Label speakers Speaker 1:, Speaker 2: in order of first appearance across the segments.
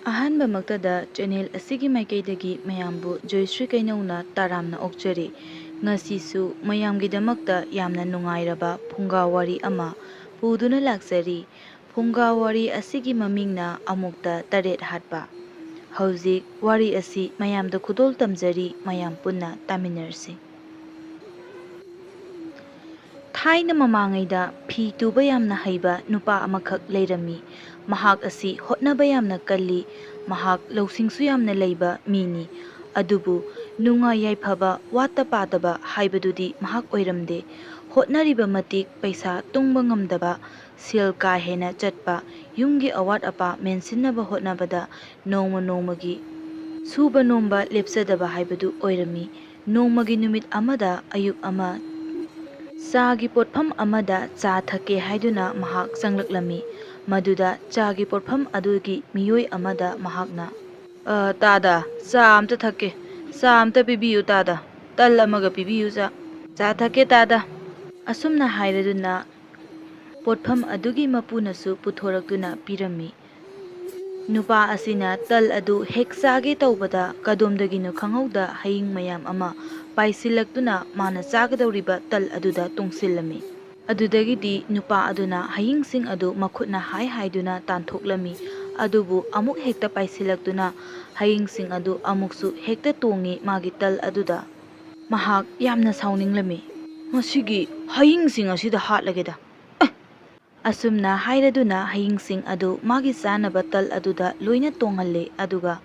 Speaker 1: ꯑꯍꯥꯟꯕꯃꯛꯇꯗ channel ꯑꯁꯤꯒꯤ ꯃꯥꯏꯀꯩꯗꯒꯤ ꯃꯌꯥꯝꯕꯨ ꯖꯣꯏꯁ꯭ꯔꯤ ꯀꯩꯅꯧꯅ ꯇꯔꯥꯝꯅ ꯑꯣꯛꯆꯔꯤ꯫ ꯉꯁꯤꯁꯨ ꯃꯌꯥꯝꯒꯤꯗꯃꯛꯇ ꯌꯥꯝꯅ ꯅꯨꯡꯉꯥꯏꯔꯕ ꯐꯨꯡꯒꯥ ꯋꯥꯔꯤ ꯑꯃ ꯄꯨꯗꯨꯅ ꯂꯥꯛꯆꯔꯤ꯫ ꯐꯨꯡꯒꯥ ꯋꯥꯔꯤ ꯑꯁꯤꯒꯤ ꯃꯃꯤꯡꯅ ꯑꯃꯨꯛꯇ ꯇꯔꯦꯠ ꯍꯥꯠꯄ꯫ ꯍꯧꯖꯤꯛ ꯋꯥꯔꯤ ꯑꯁꯤ ꯃꯌꯥꯝꯗ ꯈꯨꯗꯣꯜ ꯇꯝꯖꯔꯤ, ꯃꯌꯥꯝ ꯄꯨꯟꯅ ꯇꯥꯃꯤꯟꯅꯔꯁꯤ꯫ ꯊꯥꯏꯅ ꯃꯃꯥꯡꯉꯩꯗ ꯐꯤ ꯇꯨꯕ ꯌꯥꯝꯅ ꯍꯩꯕ ꯅꯨꯄꯥ ꯑꯃꯈꯛ ꯂꯩꯔꯝꯃꯤ꯫ ꯃꯍꯥꯛ ꯑꯁꯤ ꯍꯣꯠꯅꯕ ꯌꯥꯝꯅ ꯀꯜꯂꯤ꯫ ꯃꯍꯥꯛ ꯂꯧꯁꯤꯡꯁꯨ ꯌꯥꯝꯅ ꯂꯩꯕ ꯃꯤꯅꯤ꯫ ꯑꯗꯨꯕꯨ ꯅꯨꯡꯉꯥꯏ ꯌꯥꯏꯐꯕ ꯋꯥꯠꯇ ꯄꯥꯗꯕ ꯍꯥꯏꯕꯗꯨꯗꯤ ꯃꯍꯥꯛ ꯑꯣꯏꯔꯝꯗꯦ꯫ ꯍꯣꯠꯅꯔꯤꯕ ꯃꯇꯤꯛ ꯄꯩꯁꯥ ꯇꯨꯡꯕ ꯉꯝꯗꯕ, ꯁꯦꯜ ꯀꯥ ꯍꯦꯟꯅ ꯆꯠꯄ, ꯌꯨꯝꯒꯤ ꯑꯋꯥꯠ ꯑꯄꯥ ꯃꯦꯟꯁꯤꯟꯅꯕ ꯍꯣꯠꯅꯕꯗ ꯅꯣꯡꯃ ꯅꯣꯡꯃꯒꯤ ꯁꯨꯕ ꯅꯣꯝꯕ ꯂꯦꯞꯆꯗꯕ ꯍꯥꯏꯕꯗꯨ ꯑꯣꯏꯔꯝꯃꯤ꯫ ꯅꯣꯡꯃꯒꯤ ꯅꯨꯃꯤꯠ ꯑꯃꯗ ꯑꯌꯨꯛ ꯑꯃ ꯆꯥꯒꯤ ꯄꯣꯠꯐꯝ ꯑꯃꯗ ꯆꯥ ꯊꯛꯀꯦ ꯍꯥꯏꯗꯨꯅ ꯃꯍꯥꯛ ꯆꯪꯂꯛꯂꯝꯃꯤ꯫ ꯃꯗꯨꯗ ꯆꯥꯒꯤ ꯄꯣꯠꯐꯝ ꯑꯗꯨꯒꯤ ꯃꯤꯑꯣꯏ ꯑꯃꯗ ꯃꯍꯥꯛꯅ ꯇꯥꯗ, ꯆꯥ ꯑꯝꯇ ꯊꯛꯀꯦ, ꯆꯥ ꯑꯝꯇ ꯄꯤꯕꯤꯌꯨ ꯇꯥꯗ, ꯇꯜ ꯑꯃꯒ ꯄꯤꯕꯤꯌꯨ ꯆꯥ ꯊꯛꯀꯦ ꯇꯥꯗ꯫ ꯑꯁꯨꯝꯅ ꯍꯥꯏꯔꯗꯨꯅ ꯄꯣꯠꯐꯝ ꯑꯗꯨꯒꯤ ꯃꯄꯨꯅꯁꯨ ꯄꯨꯊꯣꯔꯛꯇꯨꯅ ꯄꯤꯔꯝꯃꯤ꯫ ꯅꯨꯄꯥ ꯑꯁꯤꯅ ꯇꯜ ꯑꯗꯨ ꯍꯦꯛ ꯆꯥꯒꯦ ꯇꯧꯕꯗ ꯀꯗꯣꯝꯗꯒꯤꯅꯣ ꯈꯪꯍꯧꯗ ꯍꯌꯤꯡ ꯃꯌꯥꯝ ꯑꯃ ꯄꯥꯏꯁꯤꯜꯂꯛꯇꯨꯅ ꯃꯥꯅ ꯆꯥꯒꯗꯧꯔꯤꯕ ꯇꯜ ꯑꯗꯨꯗ ꯇꯣꯡꯁꯤꯜꯂꯝꯃꯤ꯫ ꯑꯗꯨꯗꯒꯤꯗꯤ ꯅꯨꯄꯥ ꯑꯗꯨꯅ ꯍꯌꯤꯡꯁꯤꯡ ꯑꯗꯨ ꯃꯈꯨꯠꯅ ꯍꯥꯏꯗꯨꯅ ꯇꯥꯟꯊꯣꯛꯂꯝꯃꯤ꯫ ꯑꯗꯨꯕꯨ ꯑꯃꯨꯛ ꯍꯦꯛꯇ ꯄꯥꯏꯁꯤꯜꯂꯛꯇꯨꯅ ꯍꯌꯤꯡꯁꯤꯡ ꯑꯗꯨ ꯑꯃꯨꯛꯁꯨ ꯍꯦꯛꯇ ꯇꯣꯡꯉꯤ ꯃꯥꯒꯤ ꯇꯜ ꯑꯗꯨꯗ꯫ ꯃꯍꯥꯛ ꯌꯥꯝꯅ ꯁꯥꯎꯅꯤꯡꯂꯝꯃꯤ꯫ ꯃꯁꯤꯒꯤ ꯍꯌꯤꯡꯁꯤꯡ ꯑꯁꯤꯗ ꯍꯥꯠꯂꯒꯦꯗ꯫ ꯑꯁꯨꯝꯅ ꯍꯥꯏꯔꯗꯨꯅ ꯍꯌꯤꯡꯁꯤꯡ ꯑꯗꯨ ꯃꯥꯒꯤ ꯆꯥꯅꯕ ꯇꯜ ꯑꯗꯨꯗ ꯂꯣꯏꯅ ꯇꯣꯡꯍꯜꯂꯦ꯫ ꯑꯗꯨꯒ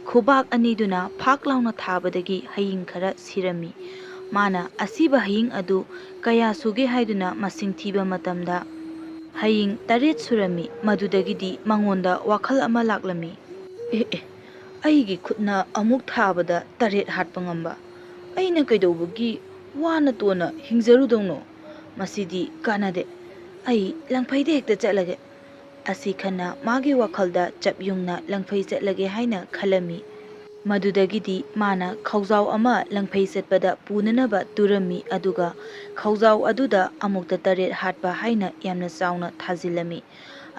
Speaker 1: ꯈꯨꯕꯥꯛ ꯑꯅꯤꯗꯨꯅ ꯐꯥꯛ ꯂꯥꯎꯅ ꯊꯥꯕꯗꯒꯤ ꯍꯌꯤꯡ ꯈꯔ ꯁꯤꯔꯝꯃꯤ꯫ ꯃꯥꯅ ꯑꯁꯤꯕ ꯍꯌꯤꯡ ꯑꯗꯨ ꯀꯌꯥ ꯁꯨꯒꯦ ꯍꯥꯏꯗꯨꯅ ꯃꯁꯤꯡ ꯊꯤꯕ ꯃꯇꯝꯗ ꯍꯌꯤꯡ 8 ꯁꯨꯔꯝꯃꯤ꯫ ꯃꯗꯨꯗꯒꯤꯗꯤ ꯃꯉꯣꯟꯗ ꯋꯥꯈꯜ ꯑꯃ ꯂꯥꯛꯂꯝꯃꯤ꯫ ꯑꯩꯒꯤ ꯈꯨꯠꯅ ꯑꯃꯨꯛ ꯊꯥꯕꯗ 8 ꯍꯥꯠꯄ ꯉꯝꯕ ꯑꯩꯅ ꯀꯩꯗꯧꯕꯒꯤ ꯋꯥꯅ ꯇꯣꯟꯅ ꯍꯤꯡꯖꯔꯨꯗꯧꯅꯣ? ꯃꯁꯤꯗꯤ ꯀꯥꯟꯅꯗꯦ, ꯑꯩ ꯂꯪꯐꯩꯗ ꯍꯦꯛꯇ ꯆꯠꯂꯒꯦ꯫ ꯑꯁꯤ ꯈꯟꯅ ꯃꯥꯒꯤ ꯋꯥꯈꯜꯗ ꯆꯞ ꯌꯨꯡꯅ ꯂꯪꯐꯩ ꯆꯠꯂꯒꯦ ꯍꯥꯏꯅ ꯈꯜꯂꯝꯃꯤ꯫ ꯃꯗꯨꯗꯒꯤꯗꯤ ꯃꯥꯅ ꯈꯧꯖꯥꯎ ꯑꯃ ꯂꯪꯐꯩ ꯆꯠꯄꯗ ꯄꯨꯅꯅꯕ ꯇꯨꯔꯝꯃꯤ꯫ ꯑꯗꯨꯒ ꯈꯧꯖꯥꯎ ꯑꯗꯨꯗ ꯑꯃꯨꯛꯇ 8 ꯍꯥꯠꯄ ꯍꯥꯏꯅ ꯌꯥꯝꯅ ꯆꯥꯎꯅ ꯊꯥꯖꯤꯜꯂꯝꯃꯤ꯫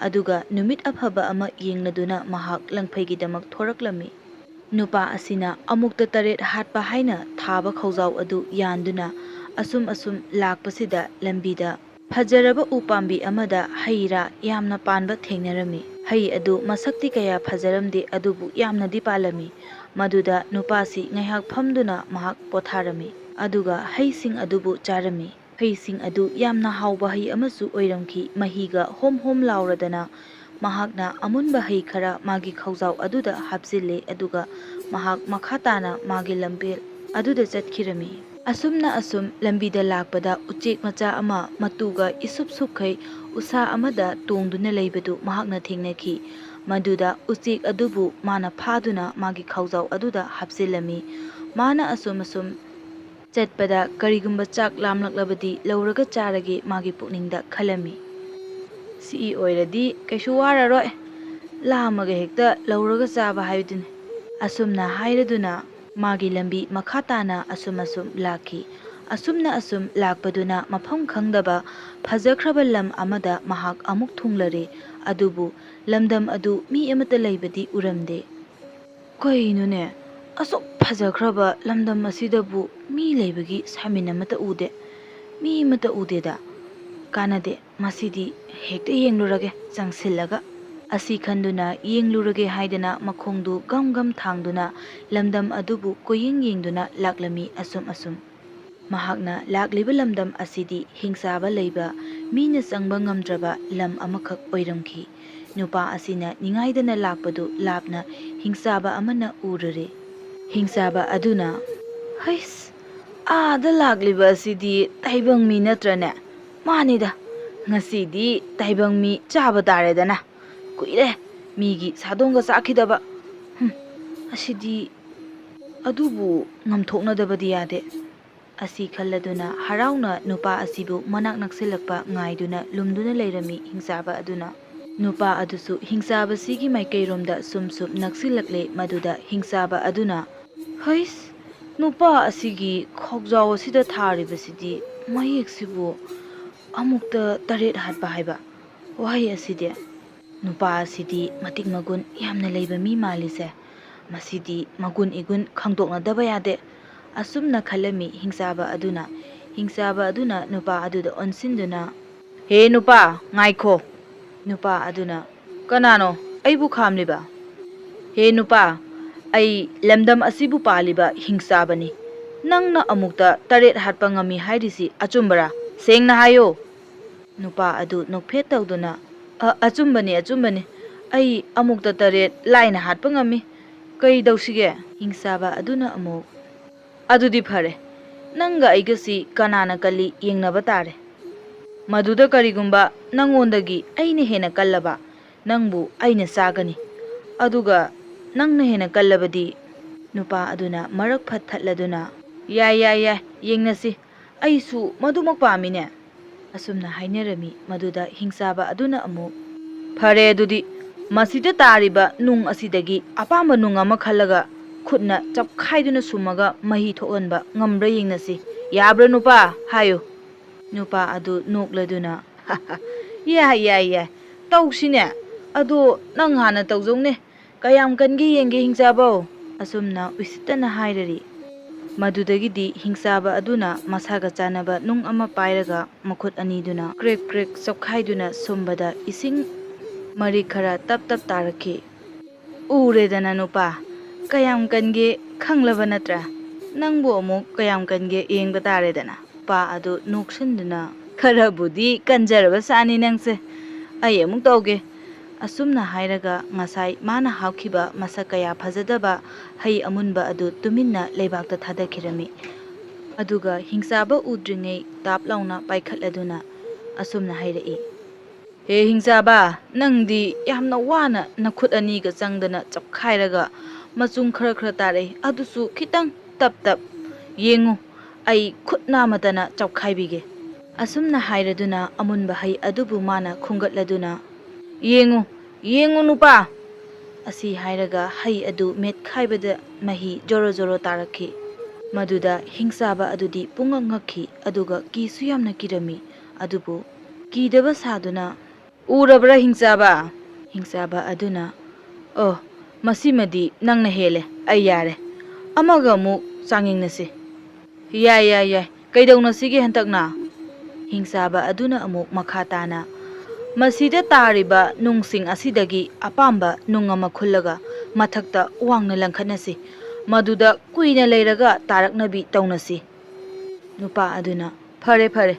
Speaker 1: ꯑꯗꯨꯒ ꯅꯨꯃꯤꯠ ꯑꯐꯕ ꯑꯃ ꯌꯦꯡꯂꯗꯨꯅ ꯃꯍꯥꯛ ꯂꯪꯐꯩꯒꯤꯗꯃꯛ ꯊꯣꯔꯛꯂꯝꯃꯤ꯫ ꯅꯨꯄꯥ ꯑꯁꯤꯅ ꯑꯃꯨꯛꯇ 8 ꯍꯥꯠꯄ ꯍꯥꯏꯅ ꯊꯥꯕ ꯈꯧꯖꯥꯎ ꯑꯗꯨ ꯌꯥꯟꯗꯨꯅ ꯑꯁꯨꯝ ꯂꯥꯛꯄꯁꯤꯗ ꯂꯝꯕꯤꯗ ꯐꯖꯔꯕ ꯎ ꯄꯥꯝꯕꯤ ꯑꯃꯗ ꯍꯩ ꯔꯥ ꯌꯥꯝꯅ ꯄꯥꯟꯕ ꯊꯦꯡꯅꯔꯝꯃꯤ꯫ ꯍꯩ ꯑꯗꯨ ꯃꯁꯛꯇꯤ ꯀꯌꯥ ꯐꯖꯔꯝꯗꯦ, ꯑꯗꯨꯕꯨ ꯌꯥꯝꯅꯗꯤ ꯄꯥꯜꯂꯝꯃꯤ꯫ ꯃꯗꯨꯗ ꯅꯨꯄꯥꯁꯤ ꯉꯥꯏꯍꯥꯛ ꯐꯝꯗꯨꯅ ꯃꯍꯥꯛ ꯄꯣꯊꯥꯔꯝꯃꯤ꯫ ꯑꯗꯨꯒ ꯍꯩꯁꯤꯡ ꯑꯗꯨꯕꯨ ꯆꯥꯔꯝꯃꯤ꯫ ꯍꯩꯁꯤꯡ ꯑꯗꯨ ꯌꯥꯝꯅ ꯍꯥꯎꯕ ꯍꯩ ꯑꯃꯁꯨ ꯑꯣꯏꯔꯝꯈꯤ꯫ ꯃꯍꯤꯒ ꯍꯣꯝ ꯍꯣꯝ ꯂꯥꯎꯔꯗꯅ ꯃꯍꯥꯛꯅ ꯑꯃꯨꯟꯕ ꯍꯩ ꯈꯔ ꯃꯥꯒꯤ ꯈꯧꯖꯥꯎ ꯑꯗꯨꯗ ꯍꯥꯞꯆꯤꯜꯂꯦ꯫ ꯑꯗꯨꯒ ꯃꯍꯥꯛ ꯃꯈꯥ ꯇꯥꯅ ꯃꯥꯒꯤ ꯂꯝꯕꯦꯜ ꯑꯗꯨꯗ ꯆꯠꯈꯤꯔꯝꯃꯤ꯫ ꯑꯁꯨꯝ ꯂꯝꯕꯤꯗ ꯂꯥꯛꯄꯗ ꯎꯆꯦꯛ ꯃꯆꯥ ꯑꯃ ꯃꯇꯨꯒ ꯏꯁꯨꯞ ꯁꯨꯞꯈꯩ ꯎꯁꯥ ꯑꯃꯗ ꯇꯣꯡꯗꯨꯅ ꯂꯩꯕꯗꯨ ꯃꯍꯥꯛꯅ ꯊꯦꯡꯅꯈꯤ꯫ ꯃꯗꯨꯗ ꯎꯆꯦꯛ ꯑꯗꯨꯕꯨ ꯃꯥꯅ ꯐꯥꯗꯨꯅ ꯃꯥꯒꯤ ꯈꯧꯖꯥꯎ ꯑꯗꯨꯗ ꯍꯥꯞꯆꯤꯜꯂꯝꯃꯤ꯫ ꯃꯥꯅ ꯑꯁꯨꯝ ꯆꯠꯄꯗ ꯀꯔꯤꯒꯨꯝꯕ ꯆꯥꯛ ꯂꯥꯝꯂꯛꯂꯕꯗꯤ ꯂꯧꯔꯒ ꯆꯥꯔꯒꯦ ꯃꯥꯒꯤ ꯄꯨꯛꯅꯤꯡꯗ ꯈꯜꯂꯝꯃꯤ꯫ ꯁꯤ ꯑꯣꯏꯔꯗꯤ ꯀꯩꯁꯨ ꯋꯥꯔꯔꯣꯏ, ꯂꯥꯝꯃꯒ ꯍꯦꯛꯇ ꯂꯧꯔꯒ ꯆꯥꯕ ꯍꯥꯏꯕꯗꯨꯅꯤ꯫ ꯑꯁꯨꯝꯅ ꯍꯥꯏꯔꯗꯨꯅ ꯃꯥꯒꯤ ꯂꯝꯕꯤ ꯃꯈꯥ ꯇꯥꯅ ꯑꯁꯨꯝ ꯂꯥꯛꯈꯤ꯫ ꯑꯁꯨꯝꯅ ꯂꯥꯛꯄꯗꯨꯅ ꯃꯐꯝ ꯈꯪꯗꯕ ꯐꯖꯈ꯭ꯔꯕ ꯂꯝ ꯑꯃꯗ ꯃꯍꯥꯛ ꯑꯃꯨꯛ ꯊꯨꯡꯂꯔꯦ꯫ ꯑꯗꯨꯕꯨ ꯂꯝꯗꯝ ꯑꯗꯨ ꯃꯤ ꯑꯃꯠꯇ ꯂꯩꯕꯗꯤ ꯎꯔꯝꯗꯦ꯫ ꯀꯩꯅꯣꯅꯦ, ꯑꯁꯨꯛ ꯐꯖꯈ꯭ꯔꯕ ꯂꯝꯗꯝ ꯑꯁꯤꯗꯕꯨ ꯃꯤ ꯂꯩꯕꯒꯤ ꯁꯥꯃꯤꯟ ꯑꯃꯠꯇ ꯎꯗꯦ, ꯃꯤ ꯑꯃꯠꯇ ꯎꯗꯦꯗ꯫ ꯀꯥꯟꯅꯗꯦ, ꯃꯁꯤꯗꯤ ꯍꯦꯛꯇ ꯌꯦꯡꯂꯨꯔꯒꯦ ꯆꯪꯁꯤꯜꯂꯒ꯫ ꯑꯁꯤ ꯈꯟꯗꯨꯅ ꯌꯦꯡꯂꯨꯔꯒꯦ ꯍꯥꯏꯗꯅ ꯃꯈꯣꯡꯗꯨ ꯒꯝ ꯒꯝ ꯊꯥꯡꯗꯨꯅ ꯂꯝꯗꯝ ꯑꯗꯨꯕꯨ ꯀꯣꯏꯌꯦꯡ ꯌꯦꯡꯗꯨꯅ ꯂꯥꯛꯂꯝꯃꯤ꯫ ꯑꯁꯨꯝ ꯃꯍꯥꯛꯅ ꯂꯥꯛꯂꯤꯕ ꯂꯝꯗꯝ ꯑꯁꯤꯗꯤ ꯍꯤꯡꯆꯥꯕ ꯂꯩꯕ, ꯃꯤꯅ ꯆꯪꯕ ꯉꯝꯗ꯭ꯔꯕ ꯂꯝ ꯑꯃꯈꯛ ꯑꯣꯏꯔꯝꯈꯤ꯫ ꯅꯨꯄꯥ ꯑꯁꯤꯅ ꯅꯤꯡꯉꯥꯏꯗꯅ ꯂꯥꯛꯄꯗꯨ ꯂꯥꯞꯅ ꯍꯤꯡꯆꯥꯕ ꯑꯃꯅ ꯎꯔꯨꯔꯦ꯫ ꯍꯤꯡꯆꯥꯕ ꯑꯗꯨꯅ, ꯍꯩꯁ, ꯑꯥꯗ ꯂꯥꯛꯂꯤꯕ ꯑꯁꯤꯗꯤ ꯇꯥꯏꯕꯪ ꯃꯤ ꯅꯠꯇ꯭ꯔꯅꯦ? ꯃꯥꯅꯤꯗ, ꯉꯁꯤꯗꯤ ꯇꯥꯏꯕꯪ ꯃꯤ ꯆꯥꯕ ꯇꯥꯔꯦꯗꯅ꯫ ꯀꯨꯏꯔꯦ ꯃꯤꯒꯤ ꯁꯥꯗꯣꯡꯒ ꯆꯥꯈꯤꯗꯕ꯫ ꯑꯁꯤꯗꯤ ꯑꯗꯨꯕꯨ ꯉꯝꯊꯣꯛꯅꯗꯕꯗꯤ ꯌꯥꯗꯦ꯫ ꯑꯁꯤ ꯈꯜꯂꯗꯨꯅ ꯍꯔꯥꯎꯅ ꯅꯨꯄꯥ ꯑꯁꯤꯕꯨ ꯃꯅꯥꯛ ꯅꯛꯁꯤꯜꯂꯛꯄ ꯉꯥꯏꯗꯨꯅ ꯂꯨꯝꯗꯨꯅ ꯂꯩꯔꯝꯃꯤ ꯍꯤꯡꯆꯥꯕ ꯑꯗꯨꯅ꯫ ꯅꯨꯄꯥ ꯑꯗꯨꯁꯨ ꯍꯤꯡꯆꯥꯕꯁꯤꯒꯤ ꯃꯥꯏꯀꯩꯔꯣꯝꯗ ꯁꯨꯝ ꯅꯛꯁꯤꯜꯂꯛꯂꯦ꯫ ꯃꯗꯨꯗ ꯍꯤꯡꯆꯥꯕ ꯑꯗꯨꯅ, ꯍꯩꯁ, ꯅꯨꯄꯥ ꯑꯁꯤꯒꯤ ꯈꯧꯖꯥꯎ ꯑꯁꯤꯗ ꯊꯥꯔꯤꯕꯁꯤꯗꯤ ꯃꯌꯦꯛꯁꯤꯕꯨ ꯑꯃꯨꯛꯇ 8 ꯍꯥꯠꯄ ꯍꯥꯏꯕ ꯋꯥꯍꯩ ꯑꯁꯤꯗꯤ ꯅꯨꯄꯥ ꯑꯁꯤꯗꯤ ꯃꯇꯤꯛ ꯃꯒꯨꯟ ꯌꯥꯝꯅ ꯂꯩꯕ ꯃꯤ ꯃꯥꯜꯂꯤꯁꯦ, ꯃꯁꯤꯗꯤ ꯃꯒꯨꯟ ꯏꯒꯨꯟ ꯈꯪꯗꯣꯛꯅꯗꯕ ꯌꯥꯗꯦ꯫ ꯑꯁꯨꯝꯅ ꯈꯜꯂꯝꯃꯤ ꯍꯤꯡꯆꯥꯕ ꯑꯗꯨꯅ꯫ ꯍꯤꯡꯆꯥꯕ ꯑꯗꯨꯅ ꯅꯨꯄꯥ ꯑꯗꯨꯗ ꯑꯣꯟꯁꯤꯟꯗꯨꯅ, "ꯍꯦ ꯅꯨꯄꯥ, ꯉꯥꯏꯈꯣ!" ꯅꯨꯄꯥ ꯑꯗꯨꯅ, "ꯀꯅꯥꯅꯣ ꯑꯩꯕꯨ ꯈꯥꯝꯂꯤꯕ?" "ꯍꯦ ꯅꯨꯄꯥ, ꯑꯩ ꯂꯝꯗꯝ ꯑꯁꯤꯕꯨ ꯄꯥꯜꯂꯤꯕ ꯍꯤꯡꯆꯥꯕꯅꯤ꯫ ꯅꯪꯅ ꯑꯃꯨꯛꯇ 8 ꯍꯥꯠꯄ ꯉꯝꯃꯤ ꯍꯥꯏꯔꯤꯁꯤ ꯑꯆꯨꯝꯕꯔꯥ? ꯁꯦꯡꯅ ꯍꯥꯏꯌꯨ!" ꯅꯨꯄꯥ ꯑꯗꯨ ꯅꯣꯛꯐꯦꯠ ꯇꯧꯗꯨꯅ, "ꯑꯆꯨꯝꯕꯅꯤ, ꯑꯆꯨꯝꯕꯅꯤ. ꯑꯩ ꯑꯃꯨꯛꯇ 8 ꯂꯥꯏꯅ ꯍꯥꯠꯄ ꯉꯝꯃꯤ꯫ ꯀꯩꯗꯧꯁꯤꯒꯦ?" ꯍꯤꯡꯆꯥꯕ ꯑꯗꯨꯅ ꯑꯃꯨꯛ, "ꯑꯗꯨꯗꯤ ꯐꯔꯦ. ꯅꯪꯒ ꯑꯩꯒꯁꯤ ꯀꯅꯥꯅ ꯀꯜꯂꯤ ꯌꯦꯡꯅꯕ ꯇꯥꯔꯦ. ꯃꯗꯨꯗ ꯀꯔꯤꯒꯨꯝꯕ ꯅꯪꯉꯣꯟꯗꯒꯤ ꯑꯩꯅ ꯍꯦꯟꯅ ꯀꯜꯂꯕ, ꯅꯪꯕꯨ ꯑꯩꯅ ꯆꯥꯒꯅꯤ. ꯑꯗꯨꯒ ꯅꯪꯅ ꯍꯦꯟꯅ ꯀꯜꯂꯕꯗꯤ..." ꯅꯨꯄꯥ ꯑꯗꯨꯅ ꯃꯔꯛ ꯐꯠ ꯊꯠꯂꯗꯨꯅ, "ꯌꯥꯏ, ꯌꯥꯏ, ꯌꯥꯏ, ꯌꯦꯡꯅꯁꯤ. ꯑꯩꯁꯨ ꯃꯗꯨꯃꯛ ꯄꯥꯝꯃꯤꯅꯦ." ꯑꯁꯨꯝꯅ ꯍꯥꯏꯅꯔꯝꯃꯤ꯫ ꯃꯗꯨꯗ ꯍꯤꯡꯆꯥꯕ ꯑꯗꯨꯅ ꯑꯃꯨꯛ, "ꯐꯔꯦ ꯑꯗꯨꯗꯤ, ꯃꯁꯤꯗ ꯇꯥꯔꯤꯕ ꯅꯨꯡ ꯑꯁꯤꯗꯒꯤ ꯑꯄꯥꯝꯕ ꯅꯨꯡ ꯑꯃ ꯈꯜꯂꯒ ꯈꯨꯠꯅ ꯆꯞꯈꯥꯏꯗꯨꯅ ꯁꯨꯝꯃꯒ ꯃꯍꯤ ꯊꯣꯛꯍꯟꯕ ꯉꯝꯕ꯭ꯔꯥ ꯌꯦꯡꯅꯁꯤ꯫ ꯌꯥꯕ꯭ꯔꯥ ꯅꯨꯄꯥ, ꯍꯥꯏꯌꯨ." ꯅꯨꯄꯥ ꯑꯗꯨ ꯅꯣꯛꯂꯗꯨꯅ, "ꯌꯥꯏ, ꯌꯥꯏ, ꯌꯥꯏ, ꯇꯧꯁꯤꯅꯦ. ꯑꯗꯣ ꯅꯪ ꯍꯥꯟꯅ ꯇꯧꯖꯧꯅꯦ. ꯀꯌꯥꯝ ꯀꯟꯒꯦ ꯌꯦꯡꯒꯦ ꯍꯤꯡꯆꯥꯕꯧ." ꯑꯁꯨꯝꯅ ꯎꯁꯤꯠꯇꯅ ꯍꯥꯏꯔꯔꯤ꯫ ꯃꯗꯨꯗꯒꯤꯗꯤ ꯍꯤꯡꯆꯥꯕ ꯑꯗꯨꯅ ꯃꯁꯥꯒ ꯆꯥꯟꯅꯕ ꯅꯨꯡ ꯑꯃ ꯄꯥꯏꯔꯒ ꯃꯈꯨꯠ ꯑꯅꯤꯗꯨꯅ ꯀ꯭ꯔꯦꯛ ꯀ꯭ꯔꯦꯛ ꯆꯞꯈꯥꯏꯗꯨꯅ ꯁꯨꯝꯕꯗ ꯏꯁꯤꯡ ꯃꯔꯤꯛ ꯈꯔ ꯇꯞ ꯇꯞ ꯇꯥꯔꯛꯈꯤ꯫ "ꯎꯔꯦꯗꯅ ꯅꯨꯄꯥ, ꯀꯌꯥꯝ ꯀꯟꯒꯦ ꯈꯪꯂꯕ ꯅꯠꯇ꯭ꯔꯥ? ꯅꯪꯕꯨ ꯑꯃꯨꯛ ꯀꯌꯥꯝ ꯀꯟꯒꯦ ꯌꯦꯡꯕ ꯇꯥꯔꯦꯗꯅ." ꯅꯨꯄꯥ ꯑꯗꯨ ꯅꯣꯛꯁꯤꯟꯗꯨꯅ, "ꯈꯔꯕꯨꯗꯤ ꯀꯟꯖꯔꯕ ꯁꯥꯅꯤ ꯅꯪꯁꯦ. ꯑꯩ ꯑꯃꯨꯛ ꯇꯧꯒꯦ." ꯑꯁꯨꯝꯅ ꯍꯥꯏꯔꯒ ꯉꯁꯥꯏ ꯃꯥꯅ ꯍꯥꯞꯈꯤꯕ ꯃꯁꯛ ꯀꯌꯥ ꯐꯖꯗꯕ ꯍꯩ ꯑꯃꯨꯟꯕ ꯑꯗꯨ ꯇꯨꯃꯤꯟꯅ ꯂꯩꯕꯥꯛꯇ ꯊꯥꯗꯈꯤꯔꯝꯃꯤ꯫ ꯑꯗꯨꯒ ꯍꯤꯡꯆꯥꯕ ꯎꯗ꯭ꯔꯤꯉꯩ ꯇꯥꯞ ꯂꯥꯎꯅ ꯄꯥꯏꯈꯠꯂꯗꯨꯅ ꯑꯁꯨꯝꯅ ꯍꯥꯏꯔꯛꯏ, "ꯍꯦ ꯍꯤꯡꯆꯥꯕ, ꯅꯪꯗꯤ ꯌꯥꯝꯅ ꯋꯥꯅ ꯅꯈꯨꯠ ꯑꯅꯤꯒ ꯆꯪꯗꯅ ꯆꯞꯈꯥꯏꯔꯒ ꯃꯆꯨꯝ ꯈꯔ ꯈꯔ ꯇꯥꯔꯛꯏ, ꯑꯗꯨꯁꯨ ꯈꯤꯇꯪ ꯇꯞ ꯇꯞ. ꯌꯦꯡꯉꯨ, ꯑꯩ ꯈꯨꯠ ꯅꯥꯝꯃꯇꯅ ꯆꯞꯈꯥꯏꯕꯤꯒꯦ." ꯑꯁꯨꯝꯅ ꯍꯥꯏꯔꯗꯨꯅ ꯑꯃꯨꯟꯕ ꯍꯩ ꯑꯗꯨꯕꯨ ꯃꯥꯅ ꯈꯨꯡꯒꯠꯂꯗꯨꯅ, "ꯌꯦꯡꯉꯨ, ꯌꯦꯡꯉꯨ ꯅꯨꯄꯥ." ꯑꯁꯤ ꯍꯥꯏꯔꯒ ꯍꯩ ꯑꯗꯨ ꯃꯦꯠꯈꯥꯏꯕꯗ ꯃꯍꯤ ꯖꯣꯔꯣ ꯖꯣꯔꯣ ꯇꯥꯔꯛꯈꯤ꯫ ꯃꯗꯨꯗ ꯍꯤꯡꯆꯥꯕ ꯑꯗꯨꯗꯤ ꯄꯨꯡꯉꯛ ꯉꯛꯈꯤ, ꯑꯗꯨꯒ ꯀꯤꯁꯨ ꯌꯥꯝꯅ ꯀꯤꯔꯝꯃꯤ꯫ ꯑꯗꯨꯕꯨ ꯀꯤꯗꯕ ꯁꯥꯗꯨꯅ, "ꯎꯔꯕ꯭ꯔꯥ ꯍꯤꯡꯆꯥꯕ?" ꯍꯤꯡꯆꯥꯕ ꯑꯗꯨꯅ, "ꯑꯣ, ꯃꯁꯤꯃꯗꯤ ꯅꯪꯅ ꯍꯦꯜꯂꯦ. ꯑꯩ ꯌꯥꯔꯦ. ꯑꯃꯒ ꯑꯃꯨꯛ ꯆꯥꯡꯌꯦꯡꯅꯁꯤ." "ꯌꯥꯏ, ꯌꯥꯏ, ꯌꯥꯏ, ꯀꯩꯗꯧꯅꯁꯤꯒꯦ ꯍꯟꯇꯛꯅ?" ꯍꯤꯡꯆꯥꯕ ꯑꯗꯨꯅ ꯑꯃꯨꯛ ꯃꯈꯥ ꯇꯥꯅ, "ꯃꯁꯤꯗ ꯇꯥꯔꯤꯕ ꯅꯨꯡꯁꯤꯡ ꯑꯁꯤꯗꯒꯤ ꯑꯄꯥꯝꯕ ꯅꯨꯡ ꯑꯃ ꯈꯨꯜꯂꯒ ꯃꯊꯛꯇ ꯋꯥꯡꯅ ꯂꯪꯈꯠꯅꯁꯤ. ꯃꯗꯨꯗ ꯀꯨꯏꯅ ꯂꯩꯔꯒ ꯇꯥꯔꯛꯅꯕꯤ ꯇꯧꯅꯁꯤ." ꯅꯨꯄꯥ ꯑꯗꯨꯅ, "ꯐꯔꯦ, ꯐꯔꯦ.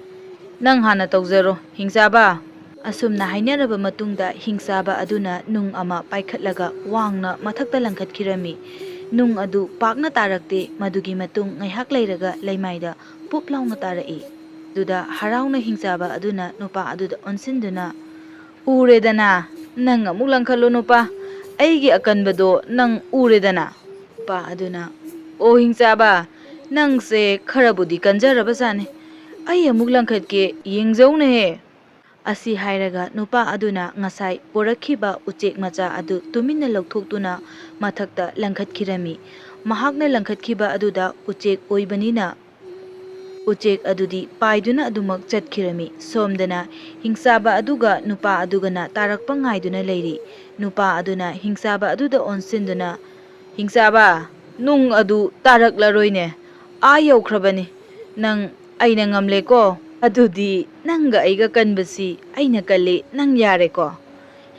Speaker 1: ꯅꯪ ꯍꯥꯟꯅ ꯇꯧꯖꯔꯣ, ꯍꯤꯡꯆꯥꯕ." ꯑꯁꯨꯝꯅ ꯍꯥꯏꯅꯔꯕ ꯃꯇꯨꯡꯗ ꯍꯤꯡꯆꯥꯕ ꯑꯗꯨꯅ ꯅꯨꯡ ꯑꯃ ꯄꯥꯏꯈꯠꯂꯒ ꯋꯥꯡꯅ ꯃꯊꯛꯇ ꯂꯪꯈꯠꯈꯤꯔꯝꯃꯤ꯫ ꯅꯨꯡ ꯑꯗꯨ ꯄꯥꯛꯅ ꯇꯥꯔꯛꯇꯦ꯫ ꯃꯗꯨꯒꯤ ꯃꯇꯨꯡ ꯉꯥꯏꯍꯥꯛ ꯂꯩꯔꯒ ꯂꯩꯃꯥꯏꯗ ꯄꯨꯞ ꯂꯥꯎꯅ ꯇꯥꯔꯛꯏ꯫ ꯑꯗꯨꯗ ꯍꯔꯥꯎꯅ ꯍꯤꯡꯆꯥꯕ ꯑꯗꯨꯅ ꯅꯨꯄꯥ ꯑꯗꯨꯗ ꯑꯣꯟꯁꯤꯟꯗꯨꯅ, "ꯎꯔꯦꯗꯅ? ꯅꯪ ꯑꯃꯨꯛ ꯂꯪꯈꯠꯂꯣ ꯅꯨꯄꯥ. ꯑꯩꯒꯤ ꯑꯀꯟꯕꯗꯣ ꯅꯪ ꯎꯔꯦꯗꯅ?" ꯅꯨꯄꯥ ꯑꯗꯨꯅ, "ꯑꯣ ꯍꯤꯡꯆꯥꯕ, ꯅꯪꯁꯦ ꯈꯔꯕꯨꯗꯤ ꯀꯟꯖꯔꯕꯖꯥꯠꯅꯤ. ꯑꯩ ꯑꯃꯨꯛ ꯂꯪꯈꯠꯀꯦ, ꯌꯦꯡꯖꯧꯅꯦꯍꯦ." ꯑꯁꯤ ꯍꯥꯏꯔꯒ ꯅꯨꯄꯥ ꯑꯗꯨꯅ ꯉꯁꯥꯏ ꯄꯣꯔꯛꯈꯤꯕ ꯎꯆꯦꯛ ꯃꯆꯥ ꯑꯗꯨ ꯇꯨꯃꯤꯟꯅ ꯂꯧꯊꯣꯛꯇꯨꯅ ꯃꯊꯛꯇ ꯂꯪꯈꯠꯈꯤꯔꯝꯃꯤ꯫ ꯃꯍꯥꯛꯅ ꯂꯪꯈꯠꯈꯤꯕ ꯑꯗꯨꯗ ꯎꯆꯦꯛ ꯑꯣꯏꯕꯅꯤꯅ ꯎꯆꯦꯛ ꯑꯗꯨꯗꯤ ꯄꯥꯏꯗꯨꯅ ꯑꯗꯨꯃꯛ ꯆꯠꯈꯤꯔꯝꯃꯤ꯫ ꯁꯣꯝꯗꯅ ꯍꯤꯡꯆꯥꯕ ꯑꯗꯨꯒ ꯅꯨꯄꯥ ꯑꯗꯨꯒꯅ ꯇꯥꯔꯛꯄ ꯉꯥꯏꯗꯨꯅ ꯂꯩꯔꯤ꯫ ꯅꯨꯄꯥ ꯑꯗꯨꯅ ꯍꯤꯡꯆꯥꯕ ꯑꯗꯨꯗ ꯑꯣꯟꯁꯤꯟꯗꯨꯅ, "ꯍꯤꯡꯆꯥꯕ, ꯅꯨꯡ ꯑꯗꯨ ꯇꯥꯔꯛꯂꯔꯣꯏꯅꯦ, ꯌꯧꯈ꯭ꯔꯕꯅꯤ. ꯑꯩꯅ ꯉꯝꯂꯦꯀꯣ? ꯑꯗꯨꯗꯤ ꯅꯪꯒ ꯑꯩꯒ ꯀꯟꯕꯁꯤ ꯑꯩꯅ ꯀꯜꯂꯤ, ꯅꯪ ꯌꯥꯔꯦꯀꯣ?"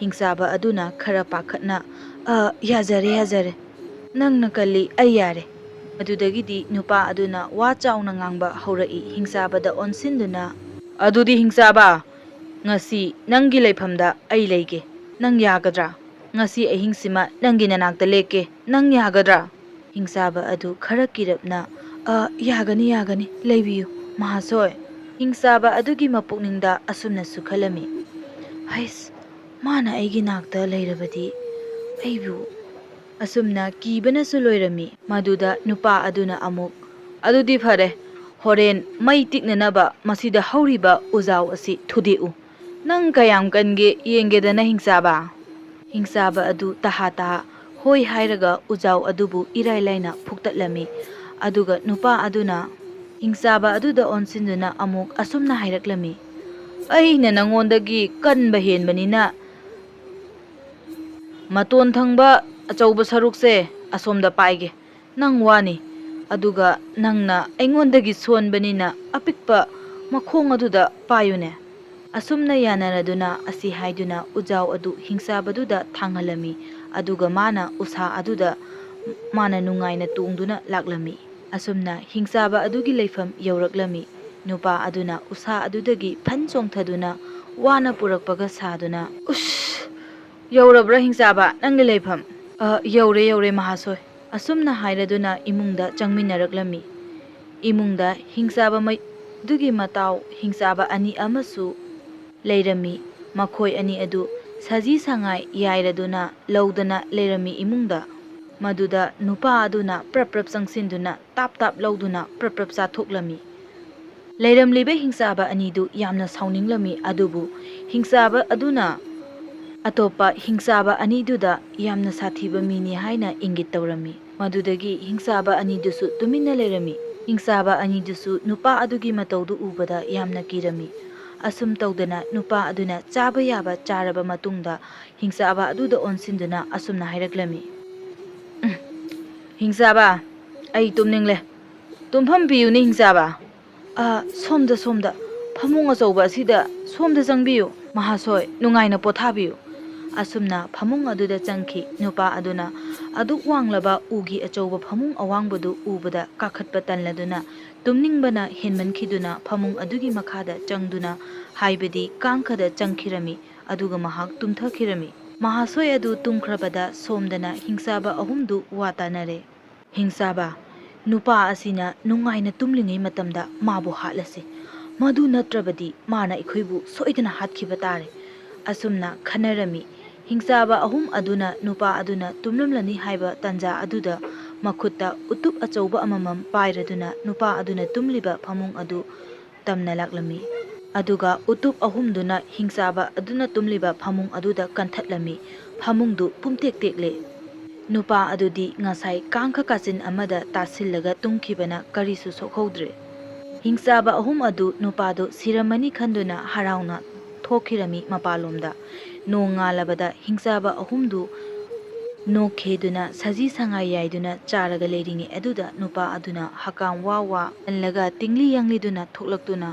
Speaker 1: ꯍꯤꯡꯆꯥꯕ ꯑꯗꯨꯅ ꯈꯔ ꯄꯥꯈꯠꯅ, "ꯌꯥꯖꯔꯦ, ꯌꯥꯖꯔꯦ. ꯅꯪꯅ ꯀꯜꯂꯤ, ꯑꯩ ꯌꯥꯔꯦ." ꯑꯗꯨꯗꯒꯤꯗꯤ ꯅꯨꯄꯥ ꯑꯗꯨꯅ ꯋꯥ ꯆꯥꯎꯅ ꯉꯥꯡꯕ ꯍꯧꯔꯛꯏ ꯍꯤꯡꯆꯥꯕꯗ ꯑꯣꯟꯁꯤꯟꯗꯨꯅ, "ꯑꯗꯨꯗꯤ ꯍꯤꯡꯆꯥꯕ, ꯉꯁꯤ ꯅꯪꯒꯤ ꯂꯩꯐꯝꯗ ꯑꯩ ꯂꯩꯒꯦ. ꯅꯪ ꯌꯥꯒꯗ꯭ꯔꯥ? ꯉꯁꯤ ꯑꯍꯤꯡꯁꯤꯃ ꯅꯪꯒꯤ ꯅꯅꯥꯛꯇ ꯂꯦꯛꯀꯦ. ꯅꯪ ꯌꯥꯒꯗ꯭ꯔꯥ?" ꯍꯤꯡꯆꯥꯕ ꯑꯗꯨ ꯈꯔ ꯀꯤꯔꯞꯅ, "ꯌꯥꯒꯅꯤ, ꯌꯥꯒꯅꯤ. ꯂꯩꯕꯤꯌꯨ ꯃꯍꯥꯁꯣꯏ." ꯍꯤꯡꯆꯥꯕ ꯑꯗꯨꯒꯤ ꯃꯄꯨꯛꯅꯤꯡꯗ ꯑꯁꯨꯝꯅꯁꯨ ꯈꯜꯂꯝꯃꯤ, "ꯍꯩꯁ, ꯃꯥꯅ ꯑꯩꯒꯤ ꯅꯥꯛꯇ ꯂꯩꯔꯕꯗꯤ ꯑꯩꯕꯨ..." ꯑꯁꯨꯝꯅ ꯀꯤꯕꯅꯁꯨ ꯂꯣꯏꯔꯝꯃꯤ꯫ ꯃꯗꯨꯗ ꯅꯨꯄꯥ ꯑꯗꯨꯅ ꯑꯃꯨꯛ, "ꯑꯗꯨꯗꯤ ꯐꯔꯦ. ꯍꯣꯔꯦꯟ ꯃꯩ ꯇꯤꯛꯅꯅꯕ ꯃꯁꯤꯗ ꯍꯧꯔꯤꯕ ꯎꯖꯥꯎ ꯑꯁꯤ ꯊꯨꯗꯦꯛꯎ. ꯅꯪ ꯀꯌꯥꯝ ꯀꯟꯒꯦ ꯌꯦꯡꯒꯦꯗꯅ ꯍꯤꯡꯆꯥꯕ." ꯍꯤꯡꯆꯥꯕ ꯑꯗꯨ ꯇꯍꯥ ꯇꯍꯥ ꯍꯣꯏ ꯍꯥꯏꯔꯒ ꯎꯖꯥꯎ ꯑꯗꯨꯕꯨ ꯏꯔꯥꯏ ꯂꯥꯏꯅ ꯐꯨꯛꯇꯠꯂꯝꯃꯤ꯫ ꯑꯗꯨꯒ ꯅꯨꯄꯥ ꯑꯗꯨꯅ ꯍꯤꯡꯆꯥꯕ ꯑꯗꯨꯗ ꯑꯣꯟꯁꯤꯟꯗꯨꯅ ꯑꯃꯨꯛ ꯑꯁꯨꯝꯅ ꯍꯥꯏꯔꯛꯂꯝꯃꯤ, "ꯑꯩꯅ ꯅꯉꯣꯟꯗꯒꯤ ꯀꯟꯕ ꯍꯦꯟꯕꯅꯤꯅ ꯃꯇꯣꯟ ꯊꯪꯕ ꯑꯆꯧꯕ ꯁꯔꯨꯛꯁꯦ ꯑꯁꯣꯝꯗ ꯄꯥꯏꯒꯦ, ꯅꯪ ꯋꯥꯅꯤ, ꯑꯗꯨꯒ ꯅꯪꯅ ꯑꯩꯉꯣꯟꯗꯒꯤ ꯁꯣꯟꯕꯅꯤꯅ ꯑꯄꯤꯛꯄ ꯃꯈꯣꯡ ꯑꯗꯨꯗ ꯄꯥꯏꯌꯨꯅꯦ꯫ ꯑꯁꯨꯝꯅ ꯌꯥꯅꯔꯗꯨꯅ ꯑꯁꯤ ꯍꯥꯏꯗꯨꯅ ꯎꯖꯥꯎ ꯑꯗꯨ ꯍꯤꯡꯆꯥꯕꯗꯨꯗ ꯊꯥꯡꯍꯜꯂꯝꯃꯤ, ꯑꯗꯨꯒ ꯃꯥꯅ ꯎꯁꯥ ꯑꯗꯨꯗ ꯃꯥꯅ ꯅꯨꯡꯉꯥꯏꯅ ꯇꯣꯡꯗꯨꯅ ꯂꯥꯛꯂꯝꯃꯤ꯫ ꯑꯁꯨꯝꯅ ꯍꯤꯡꯆꯥꯕ ꯑꯗꯨꯒꯤ ꯂꯩꯐꯝ ꯌꯧꯔꯛꯂꯝꯃꯤ꯫ ꯅꯨꯄꯥ ꯑꯗꯨꯅ ꯎꯁꯥ ꯑꯗꯨꯗꯒꯤ ꯐꯟ ꯆꯣꯡꯊꯗꯨꯅ ꯋꯥꯅ ꯄꯨꯔꯛꯄꯒ ꯁꯥꯗꯨꯅ, "ꯎꯁ, ꯌꯧꯔꯕ꯭ꯔꯥ ꯍꯤꯡꯆꯥꯕ ꯅꯪꯒꯤ ꯂꯩꯐꯝ?" "ꯌꯧꯔꯦ ꯌꯧꯔꯦ ꯃꯍꯥꯁꯣꯏ" ꯑꯁꯨꯝꯅ ꯍꯥꯏꯔꯗꯨꯅ ꯏꯃꯨꯡꯗ ꯆꯪꯃꯤꯟꯅꯔꯛꯂꯝꯃꯤ꯫ ꯏꯃꯨꯡꯗ ꯍꯤꯡꯆꯥꯕ ꯃꯗꯨꯒꯤ ꯃꯇꯥꯎ ꯍꯤꯡꯆꯥꯕ ꯑꯅꯤ ꯑꯃꯁꯨ ꯂꯩꯔꯝꯃꯤ꯫ ꯃꯈꯣꯏ ꯑꯅꯤ ꯑꯗꯨ ꯁꯖꯤ ꯁꯉꯥꯏ ꯌꯥꯏꯔꯗꯨꯅ ꯂꯧꯗꯅ ꯂꯩꯔꯝꯃꯤ ꯏꯃꯨꯡꯗ꯫ ꯃꯗꯨꯗ ꯅꯨꯄꯥ ꯑꯗꯨꯅ ꯄ꯭ꯔꯞ ꯄ꯭ꯔꯞ ꯆꯪꯁꯤꯟꯗꯨꯅ ꯇꯥꯞ ꯇꯥꯞ ꯂꯧꯗꯨꯅ ꯄ꯭ꯔꯞ ꯄ꯭ꯔꯞ ꯆꯥꯊꯣꯛꯂꯝꯃꯤ꯫ ꯂꯩꯔꯝꯂꯤꯕ ꯍꯤꯡꯆꯥꯕ ꯑꯅꯤꯗꯨ ꯌꯥꯝꯅ ꯁꯥꯎꯅꯤꯡꯂꯝꯃꯤ, ꯑꯗꯨꯕꯨ ꯍꯤꯡꯆꯥꯕ ꯑꯗꯨꯅ ꯑꯇꯣꯞꯄ ꯍꯤꯡꯆꯥꯕ ꯑꯅꯤꯗꯨꯗ ꯌꯥꯝꯅ ꯁꯥꯊꯤꯕ ꯃꯤꯅꯤ ꯍꯥꯏꯅ ꯏꯪꯒꯤꯠ ꯇꯧꯔꯝꯃꯤ꯫ ꯃꯗꯨꯗꯒꯤ ꯍꯤꯡꯆꯥꯕ ꯑꯅꯤꯗꯨꯁꯨ ꯇꯨꯃꯤꯟꯅ ꯂꯩꯔꯝꯃꯤ꯫ ꯍꯤꯡꯆꯥꯕ ꯑꯅꯤꯗꯨꯁꯨ ꯅꯨꯄꯥ ꯑꯗꯨꯒꯤ ꯃꯇꯧꯗꯨ ꯎꯕꯗ ꯌꯥꯝꯅ ꯀꯤꯔꯝꯃꯤ꯫ ꯑꯁꯨꯝ ꯇꯧꯗꯅ ꯅꯨꯄꯥ ꯑꯗꯨꯅ ꯆꯥꯕ ꯌꯥꯕ ꯆꯥꯔꯕ ꯃꯇꯨꯡꯗ ꯍꯤꯡꯆꯥꯕ ꯑꯗꯨꯗ ꯑꯣꯟꯁꯤꯟꯗꯨꯅ ꯑꯁꯨꯝꯅ ꯍꯥꯏꯔꯛꯂꯝꯃꯤ, "ꯍꯤꯡꯆꯥꯕ, ꯑꯩ ꯇꯨꯝꯅꯤꯡꯂꯦ, ꯇꯨꯝꯐꯝ ꯄꯤꯌꯨꯅꯦ ꯍꯤꯡꯆꯥꯕ." "ꯁꯣꯝꯗ ꯁꯣꯝꯗ, ꯐꯃꯨꯡ ꯑꯆꯧꯕ ꯑꯁꯤꯗ ꯁꯣꯝꯗ ꯆꯪꯕꯤꯌꯨ ꯃꯍꯥꯁꯣꯏ, ꯅꯨꯡꯉꯥꯏꯅ ꯄꯣꯊꯥꯕꯤꯌꯨ." ꯑꯁꯨꯝꯅ ꯐꯃꯨꯡ ꯑꯗꯨꯗ ꯆꯪꯈꯤ꯫ ꯅꯨꯄꯥ ꯑꯗꯨꯅ ꯑꯗꯨꯛ ꯋꯥꯡꯂꯕ ꯎꯒꯤ ꯑꯆꯧꯕ ꯐꯃꯨꯡ ꯑꯋꯥꯡꯕꯗꯨ ꯎꯕꯗ ꯀꯥꯈꯠꯄ ꯇꯜꯂꯗꯨꯅ ꯇꯨꯝꯅꯤꯡꯕꯅ ꯍꯦꯟꯃꯟꯈꯤꯗꯨꯅ ꯐꯃꯨꯡ ꯑꯗꯨꯒꯤ ꯃꯈꯥꯗ ꯆꯪꯗꯨꯅ, ꯍꯥꯏꯕꯗꯤ ꯀꯥꯡꯈꯗ ꯆꯪꯈꯤꯔꯝꯃꯤ, ꯑꯗꯨꯒ ꯃꯍꯥꯛ ꯇꯨꯝꯊꯈꯤꯔꯝꯃꯤ꯫ ꯃꯍꯥꯁꯣꯏ ꯑꯗꯨ ꯇꯨꯝꯈ꯭ꯔꯕꯗ ꯁꯣꯝꯗꯅ ꯍꯤꯡꯆꯥꯕ ꯑꯍꯨꯝꯗꯨ ꯋꯥ ꯇꯥꯅꯔꯦ꯫ "ꯍꯤꯡꯆꯥꯕ, ꯅꯨꯄꯥ ꯑꯁꯤꯅ ꯅꯨꯡꯉꯥꯏꯅ ꯇꯨꯝꯂꯤꯉꯩ ꯃꯇꯝꯗ ꯃꯥꯕꯨ ꯍꯥꯠꯂꯁꯤ, ꯃꯗꯨ ꯅꯠꯇ꯭ꯔꯕꯗꯤ ꯃꯥꯅ ꯑꯩꯈꯣꯏꯕꯨ ꯁꯣꯏꯗꯅ ꯍꯥꯠꯈꯤꯕ ꯇꯥꯔꯦ." ꯑꯁꯨꯝꯅ ꯈꯟꯅꯔꯝꯃꯤ꯫ ꯍꯤꯡꯆꯥꯕ ꯑꯍꯨꯝ ꯑꯗꯨꯅ ꯅꯨꯄꯥ ꯑꯗꯨꯅ ꯇꯨꯝꯂꯝꯂꯅꯤ ꯍꯥꯏꯕ ꯇꯥꯟꯖꯥ ꯑꯗꯨꯗ ꯃꯈꯨꯠꯇ ꯎꯇꯨꯞ ꯑꯆꯧꯕ ꯑꯃꯃꯝ ꯄꯥꯏꯔꯗꯨꯅ ꯅꯨꯄꯥ ꯑꯗꯨꯅ ꯇꯨꯝꯂꯤꯕ ꯐꯃꯨꯡ ꯑꯗꯨ ꯇꯝꯅ ꯂꯥꯛꯂꯝꯃꯤ, ꯑꯗꯨꯒ ꯎꯇꯨꯞ ꯑꯍꯨꯝꯗꯨꯅ ꯍꯤꯡꯆꯥꯕ ꯑꯗꯨꯅ ꯇꯨꯝꯂꯤꯕ ꯐꯃꯨꯡ ꯑꯗꯨꯗ ꯀꯟꯊꯠꯂꯝꯃꯤ꯫ ꯐꯃꯨꯡꯗꯨ ꯄꯨꯝꯇꯦꯛ ꯇꯦꯛꯂꯦ꯫ ꯅꯨꯄꯥ ꯑꯗꯨꯗꯤ ꯉꯁꯥꯏ ꯀꯥꯡꯈ ꯀꯥꯆꯤꯟ ꯑꯃꯗ ꯇꯥꯁꯤꯜꯂꯒ ꯇꯨꯝꯈꯤꯕꯅ ꯀꯔꯤꯁꯨ ꯁꯣꯛꯍꯧꯗ꯭ꯔꯦ꯫ ꯍꯤꯡꯆꯥꯕ ꯑꯍꯨꯝ ꯑꯗꯨ ꯅꯨꯄꯥꯗꯨ ꯁꯤꯔꯝꯃꯅꯤ ꯈꯟꯗꯨꯅ ꯍꯔꯥꯎꯅ ꯊꯣꯛꯈꯤꯔꯝꯃꯤ ꯃꯄꯥꯟꯂꯣꯝꯗ꯫ ꯅꯣꯡ ꯉꯥꯜꯂꯕꯗ ꯍꯤꯡꯆꯥꯕ ꯑꯍꯨꯝꯗꯨ ꯅꯣꯛ ꯈꯦꯗꯨꯅ ꯁꯖꯤ ꯁꯉꯥꯏ ꯌꯥꯏꯗꯨꯅ ꯆꯥꯔꯒ ꯂꯩꯔꯤꯉꯩ ꯑꯗꯨꯗ ꯅꯨꯄꯥ ꯑꯗꯨꯅ ꯍꯀꯥꯝ ꯋꯥ ꯋꯥ ꯍꯜꯂꯒ ꯇꯤꯡꯂꯤ ꯌꯥꯡꯂꯤꯗꯨꯅ ꯊꯣꯛꯂꯛꯇꯨꯅ,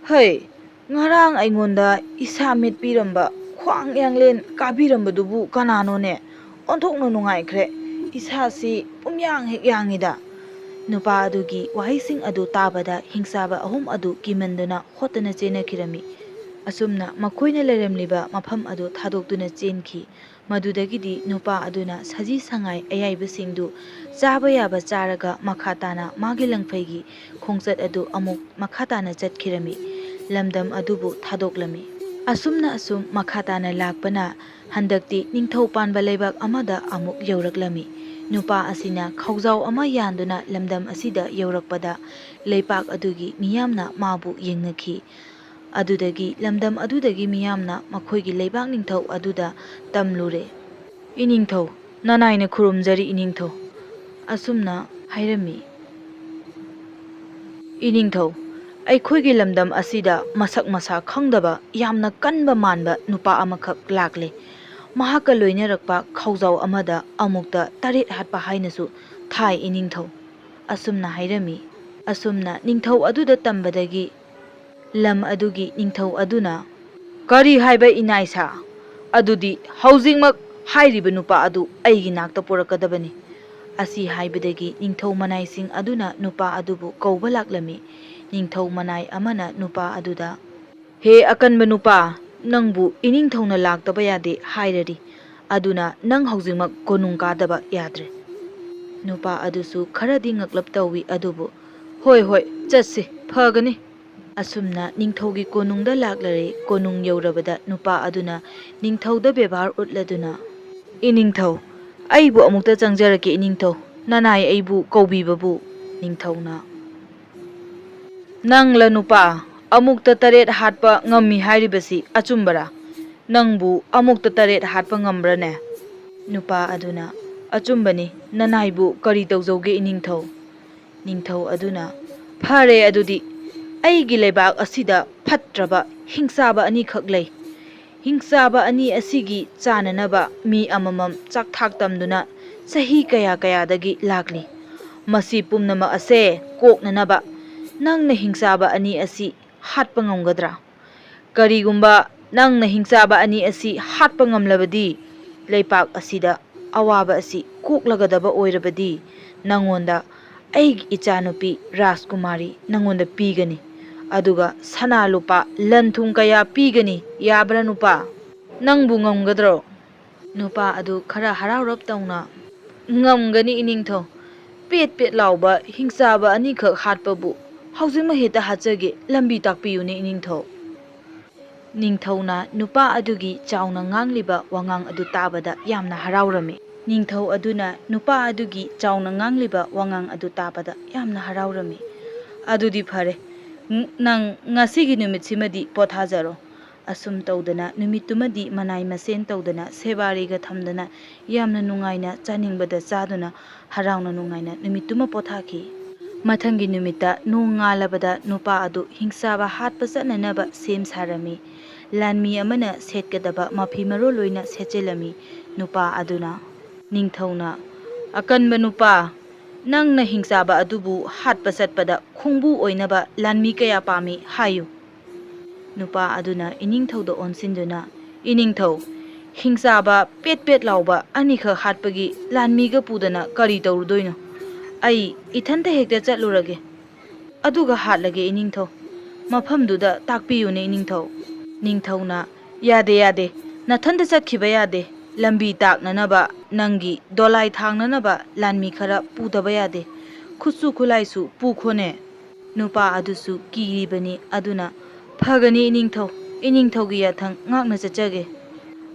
Speaker 1: "ꯍꯩ, ꯉꯔꯥꯡ ꯑꯩꯉꯣꯟꯗ ꯏꯁꯥ ꯃꯦꯠꯄꯤꯔꯝꯕ, ꯈ꯭ꯋꯥꯡ ꯌꯥꯡꯂꯦꯟ ꯀꯥꯕꯤꯔꯝꯕꯗꯨꯕꯨ ꯀꯅꯥꯅꯣꯅꯦ? ꯑꯣꯟꯊꯣꯛꯅ ꯅꯨꯡꯉꯥꯏꯈ꯭ꯔꯦ, ꯏꯁꯥꯁꯤ ꯄꯨꯝꯌꯥꯡ ꯍꯦꯛ ꯌꯥꯡꯉꯤꯗ." ꯅꯨꯄꯥ ꯑꯗꯨꯒꯤ ꯋꯥꯍꯩꯁꯤꯡ ꯑꯗꯨ ꯇꯥꯕꯗ ꯍꯤꯡꯆꯥꯕ ꯑꯍꯨꯝ ꯑꯗꯨ ꯀꯤꯃꯟꯗꯨꯅ ꯍꯣꯠꯇꯅ ꯆꯦꯟꯅꯈꯤꯔꯝꯃꯤ꯫ ꯑꯁꯨꯝꯅ ꯃꯈꯣꯏꯅ ꯂꯩꯔꯝꯂꯤꯕ ꯃꯐꯝ ꯑꯗꯨ ꯊꯥꯗꯣꯛꯇꯨꯅ ꯆꯦꯟꯈꯤ꯫ ꯃꯗꯨꯗꯒꯤꯗꯤ ꯅꯨꯄꯥ ꯑꯗꯨꯅ ꯁꯖꯤ ꯁꯉꯥꯏ ꯑꯌꯥꯏꯕꯁꯤꯡꯗꯨ ꯆꯥꯕ ꯌꯥꯕ ꯆꯥꯔꯒ ꯃꯈꯥ ꯇꯥꯅ ꯃꯥꯒꯤ ꯂꯪꯐꯩꯒꯤ ꯈꯣꯡꯆꯠ ꯑꯗꯨ ꯑꯃꯨꯛ ꯃꯈꯥ ꯇꯥꯅ ꯆꯠꯈꯤꯔꯝꯃꯤ, ꯂꯝꯗꯝ ꯑꯗꯨꯕꯨ ꯊꯥꯗꯣꯛꯂꯝꯃꯤ꯫ ꯑꯁꯨꯝꯅ ꯑꯁꯨꯝ ꯃꯈꯥ ꯇꯥꯅ ꯂꯥꯛꯄꯅ ꯍꯟꯗꯛꯇꯤ ꯅꯤꯡꯊꯧ ꯄꯥꯟꯕ ꯂꯩꯕꯥꯛ ꯑꯃꯗ ꯑꯃꯨꯛ ꯌꯧꯔꯛꯂꯝꯃꯤ꯫ ꯅꯨꯄꯥ ꯑꯁꯤꯅ ꯈꯧꯖꯥꯎ ꯑꯃ ꯌꯥꯟꯗꯨꯅ ꯂꯝꯗꯝ ꯑꯁꯤꯗ ꯌꯧꯔꯛꯄꯗ ꯂꯩꯄꯥꯛ ꯑꯗꯨꯒꯤ ꯃꯤꯌꯥꯝꯅ ꯃꯥꯕꯨ ꯌꯦꯡꯅꯈꯤ꯫ ꯑꯗꯨꯗꯒꯤ ꯂꯝꯗꯝ ꯑꯗꯨꯗꯒꯤ ꯃꯤꯌꯥꯝꯅ ꯃꯈꯣꯏꯒꯤ ꯂꯩꯕꯥꯛ ꯅꯤꯡꯊꯧ ꯑꯗꯨꯗ ꯇꯝꯂꯨꯔꯦ꯫ "ꯏꯅꯤꯡꯊꯧ, ꯅꯅꯥꯏꯅ ꯈꯨꯔꯨꯝꯖꯔꯤ ꯏꯅꯤꯡꯊꯧ." ꯑꯁꯨꯝꯅ ꯍꯥꯏꯔꯝꯃꯤ꯫ "ꯏꯅꯤꯡꯊꯧ, ꯑꯩꯈꯣꯏꯒꯤ ꯂꯝꯗꯝ ꯑꯁꯤꯗ ꯃꯁꯛ ꯃꯁꯥ ꯈꯪꯗꯕ ꯌꯥꯝꯅ ꯀꯟꯕ ꯃꯥꯟꯕ ꯅꯨꯄꯥ ꯑꯃꯈꯛ ꯂꯥꯛꯂꯦ꯫ ꯃꯍꯥꯛꯀ ꯂꯣꯏꯅꯔꯛꯄ ꯈꯧꯖꯥꯎ ꯑꯃꯗ ꯑꯃꯨꯛꯇ 8 ꯍꯥꯠꯄ ꯍꯥꯏꯅꯁꯨ ꯊꯥꯏ ꯏꯅꯤꯡꯊꯧ." ꯑꯁꯨꯝꯅ ꯍꯥꯏꯔꯝꯃꯤ꯫ ꯑꯁꯨꯝꯅ ꯅꯤꯡꯊꯧ ꯑꯗꯨꯗ ꯇꯝꯕꯗꯒꯤ ꯂꯝ ꯑꯗꯨꯒꯤ ꯅꯤꯡꯊꯧ ꯑꯗꯨꯅ, "ꯀꯔꯤ ꯍꯥꯏꯕ ꯏꯅꯥꯏꯁꯥ? ꯑꯗꯨꯗꯤ ꯍꯧꯖꯤꯛꯃꯛ ꯍꯥꯏꯔꯤꯕ ꯅꯨꯄꯥ ꯑꯗꯨ ꯑꯩꯒꯤ ꯅꯥꯛꯇ ꯄꯨꯔꯛꯀꯗꯕꯅꯤ." ꯑꯁꯤ ꯍꯥꯏꯕꯗꯒꯤ ꯅꯤꯡꯊꯧ ꯃꯅꯥꯏꯁꯤꯡ ꯑꯗꯨꯅ ꯅꯨꯄꯥ ꯑꯗꯨꯕꯨ ꯀꯧꯕ ꯂꯥꯛꯂꯝꯃꯤ꯫ ꯅꯤꯡꯊꯧ ꯃꯅꯥꯏ ꯑꯃꯅ ꯅꯨꯄꯥ ꯑꯗꯨꯗ, "ꯍꯦ ꯑꯀꯟꯕ ꯅꯨꯄꯥ, ꯅꯪꯕꯨ ꯏꯅꯤꯡꯊꯧꯅ ꯂꯥꯛꯇꯕ ꯌꯥꯗꯦ ꯍꯥꯏꯔꯔꯤ, ꯑꯗꯨꯅ ꯅꯪ ꯍꯧꯖꯤꯛꯃꯛ ꯀꯣꯅꯨꯡ ꯀꯥꯗꯕ ꯌꯥꯗ꯭ꯔꯦ." ꯅꯨꯄꯥ ꯑꯗꯨꯁꯨ ꯈꯔꯗꯤ ꯉꯛꯂꯞ ꯇꯧꯏ, ꯑꯗꯨꯕꯨ "ꯍꯣꯏ ꯍꯣꯏ, ꯆꯠꯁꯤ, ꯐꯒꯅꯤ." ꯑꯁꯨꯝꯅ ꯅꯤꯡꯊꯧꯒꯤ ꯀꯣꯅꯨꯡꯗ ꯂꯥꯛꯂꯔꯦ꯫ ꯀꯣꯅꯨꯡ ꯌꯧꯔꯕꯗ ꯅꯨꯄꯥ ꯑꯗꯨꯅ ꯅꯤꯡꯊꯧꯗ ꯕꯦꯕꯥꯔ ꯎꯠꯂꯗꯨꯅ, "ꯏꯅꯤꯡꯊꯧ, ꯑꯩꯕꯨ ꯑꯃꯨꯛꯇ ꯆꯪꯖꯔꯛꯀꯦ ꯏꯅꯤꯡꯊꯧ, ꯅꯅꯥꯏ ꯑꯩꯕꯨ ꯀꯧꯕꯤꯕꯕꯨ." ꯅꯤꯡꯊꯧꯅ, "ꯅꯪꯂ ꯅꯨꯄꯥ, ꯑꯃꯨꯛꯇ 8 ꯍꯥꯠꯄ ꯉꯝꯃꯤ ꯍꯥꯏꯔꯤꯕꯁꯤ ꯑꯆꯨꯝꯕꯔꯥ? ꯅꯪꯕꯨ ꯑꯃꯨꯛꯇ 8 ꯍꯥꯠꯄ ꯉꯝꯕ꯭ꯔꯅꯦ?" ꯅꯨꯄꯥ ꯑꯗꯨꯅ, "ꯑꯆꯨꯝꯕꯅꯤ, ꯅꯅꯥꯏꯕꯨ ꯀꯔꯤ ꯇꯧꯖꯧꯒꯦ ꯏꯅꯤꯡꯊꯧ?" ꯅꯤꯡꯊꯧ ꯑꯗꯨꯅ, "ꯐꯔꯦ ꯑꯗꯨꯗꯤ, ꯑꯩꯒꯤ ꯂꯩꯕꯥꯛ ꯑꯁꯤꯗ ꯐꯠꯇ꯭ꯔꯕ ꯍꯤꯡꯆꯥꯕ ꯑꯅꯤꯈꯛ ꯂꯩ꯫ ꯍꯤꯡꯆꯥꯕ ꯑꯅꯤ ꯑꯁꯤꯒꯤ ꯆꯥꯅꯅꯕ ꯃꯤ ꯑꯃꯃꯝ ꯆꯥꯛꯊꯥꯛ ꯇꯝꯗꯨꯅ ꯆꯍꯤ ꯀꯌꯥ ꯀꯌꯥꯗꯒꯤ ꯂꯥꯛꯂꯤ꯫ ꯃꯁꯤ ꯄꯨꯝꯅꯃꯛ ꯑꯁꯦ ꯀꯣꯛꯅꯅꯕ ꯅꯪꯅ ꯍꯤꯡꯆꯥꯕ ꯑꯅꯤ ꯑꯁꯤ ꯍꯥꯠꯄ ꯉꯝꯒꯗ꯭ꯔꯥ? ꯀꯔꯤꯒꯨꯝꯕ ꯅꯪꯅ ꯍꯤꯡꯆꯥꯕ ꯑꯅꯤ ꯑꯁꯤ ꯍꯥꯠꯄ ꯉꯝꯂꯕꯗꯤ, ꯂꯩꯄꯥꯛ ꯑꯁꯤꯗ ꯑꯋꯥꯕ ꯑꯁꯤ ꯀꯣꯛꯂꯒꯗꯕ ꯑꯣꯏꯔꯕꯗꯤ ꯅꯪꯉꯣꯟꯗ ꯑꯩꯒꯤ ꯏꯆꯥꯅꯨꯄꯤ ꯔꯥꯖꯀꯨꯃꯥꯔꯤ ꯅꯪꯉꯣꯟꯗ ꯄꯤꯒꯅꯤ, ꯑꯗꯨꯒ ꯁꯅꯥ ꯂꯨꯄꯥ ꯂꯟ ꯊꯨꯝ ꯀꯌꯥ ꯄꯤꯒꯅꯤ꯫ ꯌꯥꯕ꯭ꯔꯥ ꯅꯨꯄꯥ? ꯅꯪꯕꯨ ꯉꯝꯒꯗ꯭ꯔꯣ? ꯅꯨꯄꯥ ꯑꯗꯨ ꯈꯔ ꯍꯔꯥꯎꯔꯞ ꯇꯧꯅ ꯉꯝꯒꯅꯤ ꯏꯅꯤꯡꯊꯧ, ꯄꯦꯠ ꯄꯦꯠ ꯂꯥꯎꯕ ꯍꯤꯡꯆꯥꯕ ꯑꯅꯤꯈꯛ ꯍꯥꯠꯄꯕꯨ ꯍꯧꯖꯤꯛꯃꯛ ꯍꯦꯛꯇ ꯍꯥꯠꯆꯒꯦ, ꯂꯝꯕꯤ ꯇꯥꯛꯄꯤꯌꯨꯅꯦ ꯏꯅꯤꯡꯊꯧ꯫ ꯅꯤꯡꯊꯧꯅ ꯅꯨꯄꯥ ꯑꯗꯨꯒꯤ ꯆꯥꯎꯅ ꯉꯥꯡꯂꯤꯕ ꯋꯥꯉꯥꯡ ꯑꯗꯨ ꯇꯥꯕꯗ ꯌꯥꯝꯅ ꯍꯔꯥꯎꯔꯝꯃꯤ꯫ ꯅꯤꯡꯊꯧ ꯑꯗꯨꯅ ꯅꯨꯄꯥ ꯑꯗꯨꯒꯤ ꯆꯥꯎꯅ ꯉꯥꯡꯂꯤꯕ ꯋꯥꯉꯥꯡ ꯑꯗꯨ ꯇꯥꯕꯗ ꯌꯥꯝꯅ ꯍꯔꯥꯎꯔꯝꯃꯤ꯫ ꯑꯗꯨꯗꯤ ꯐꯔꯦ, ꯅꯪ ꯉꯁꯤꯒꯤ ꯅꯨꯃꯤꯠꯁꯤꯃꯗꯤ ꯄꯣꯊꯥꯖꯔꯣ꯫ ꯑꯁꯨꯝ ꯇꯧꯗꯅ ꯅꯨꯃꯤꯠꯇꯨꯃꯗꯤ ꯃꯅꯥꯏ ꯃꯁꯦꯟ ꯇꯧꯗꯅ ꯁꯦꯕꯥꯔꯤꯒ ꯊꯝꯗꯅ ꯌꯥꯝꯅ ꯅꯨꯡꯉꯥꯏꯅ ꯆꯥꯅꯤꯡꯕꯗ ꯆꯥꯗꯨꯅ ꯍꯔꯥꯎꯅ ꯅꯨꯡꯉꯥꯏꯅ ꯅꯨꯃꯤꯠꯇꯨꯃ ꯄꯣꯊꯥꯈꯤ꯫ ꯃꯊꯪꯒꯤ ꯅꯨꯃꯤꯠꯇ ꯅꯣꯡ ꯉꯥꯜꯂꯕꯗ ꯅꯨꯄꯥ ꯑꯗꯨ ꯍꯤꯡꯆꯥꯕ ꯍꯥꯠꯄ ꯆꯠꯅꯅꯕ ꯁꯦꯝ ꯁꯥꯔꯝꯃꯤ꯫ ꯂꯥꯟꯃꯤ ꯑꯃꯅ ꯁꯦꯠꯀꯗꯕ ꯃꯐꯤ ꯃꯔꯣꯜ ꯂꯣꯏꯅ ꯁꯦꯠꯆꯤꯜꯂꯝꯃꯤ꯫ ꯅꯨꯄꯥ ꯑꯗꯨꯅ ꯅꯤꯡꯊꯧꯅ, ꯑꯀꯟꯕ ꯅꯨꯄꯥ, ꯅꯪꯅ ꯍꯤꯡꯆꯥꯕ ꯑꯗꯨꯕꯨ ꯍꯥꯠꯄ ꯆꯠꯄꯗ ꯈꯣꯡꯕꯨ ꯑꯣꯏꯅꯕ ꯂꯥꯟꯃꯤ ꯀꯌꯥ ꯄꯥꯝꯃꯤ ꯍꯥꯏꯌꯨ꯫ ꯅꯨꯄꯥ ꯑꯗꯨꯅ ꯏꯅꯤꯡꯊꯧꯗ ꯑꯣꯟꯁꯤꯟꯗꯨꯅ, ꯏꯅꯤꯡꯊꯧ, ꯍꯤꯡꯆꯥꯕ ꯄꯦꯠ ꯄꯦꯠ ꯂꯥꯎꯕ ꯑꯅꯤꯈꯛ ꯍꯥꯠꯄꯒꯤ ꯂꯥꯟꯃꯤꯒ ꯄꯨꯗꯅ ꯀꯔꯤ ꯇꯧꯔꯨꯗꯣꯏꯅꯣ? ꯑꯩ ꯏꯊꯟꯇ ꯍꯦꯛꯇ ꯆꯠꯂꯨꯔꯒꯦ, ꯑꯗꯨꯒ ꯍꯥꯠꯂꯒꯦ ꯏꯅꯤꯡꯊꯧ꯫ ꯃꯐꯝꯗꯨꯗ ꯇꯥꯛꯄꯤꯌꯨꯅꯦ ꯏꯅꯤꯡꯊꯧ꯫ ꯅꯤꯡꯊꯧꯅ, ꯌꯥꯗꯦ ꯌꯥꯗꯦ, ꯅꯊꯟꯇ ꯆꯠꯈꯤꯕ ꯌꯥꯗꯦ, ꯂꯝꯕꯤ ꯇꯥꯛꯅꯅꯕ, ꯅꯪꯒꯤ ꯗꯣꯂꯥꯏ ꯊꯥꯡꯅꯅꯕ ꯂꯥꯟꯃꯤ ꯈꯔ ꯄꯨꯗꯕ ꯌꯥꯗꯦ, ꯈꯨꯠꯁꯨ ꯈꯨꯠꯂꯥꯏꯁꯨ ꯄꯨꯈꯣꯅꯦ꯫ ꯅꯨꯄꯥ ꯑꯗꯨꯁꯨ ꯀꯤꯔꯤꯕꯅꯤ, ꯑꯗꯨꯅ ꯐꯒꯅꯤ ꯏꯅꯤꯡꯊꯧ, ꯏꯅꯤꯡꯊꯧꯒꯤ ꯌꯥꯊꯪ ꯉꯥꯛꯅ ꯆꯠꯆꯒꯦ꯫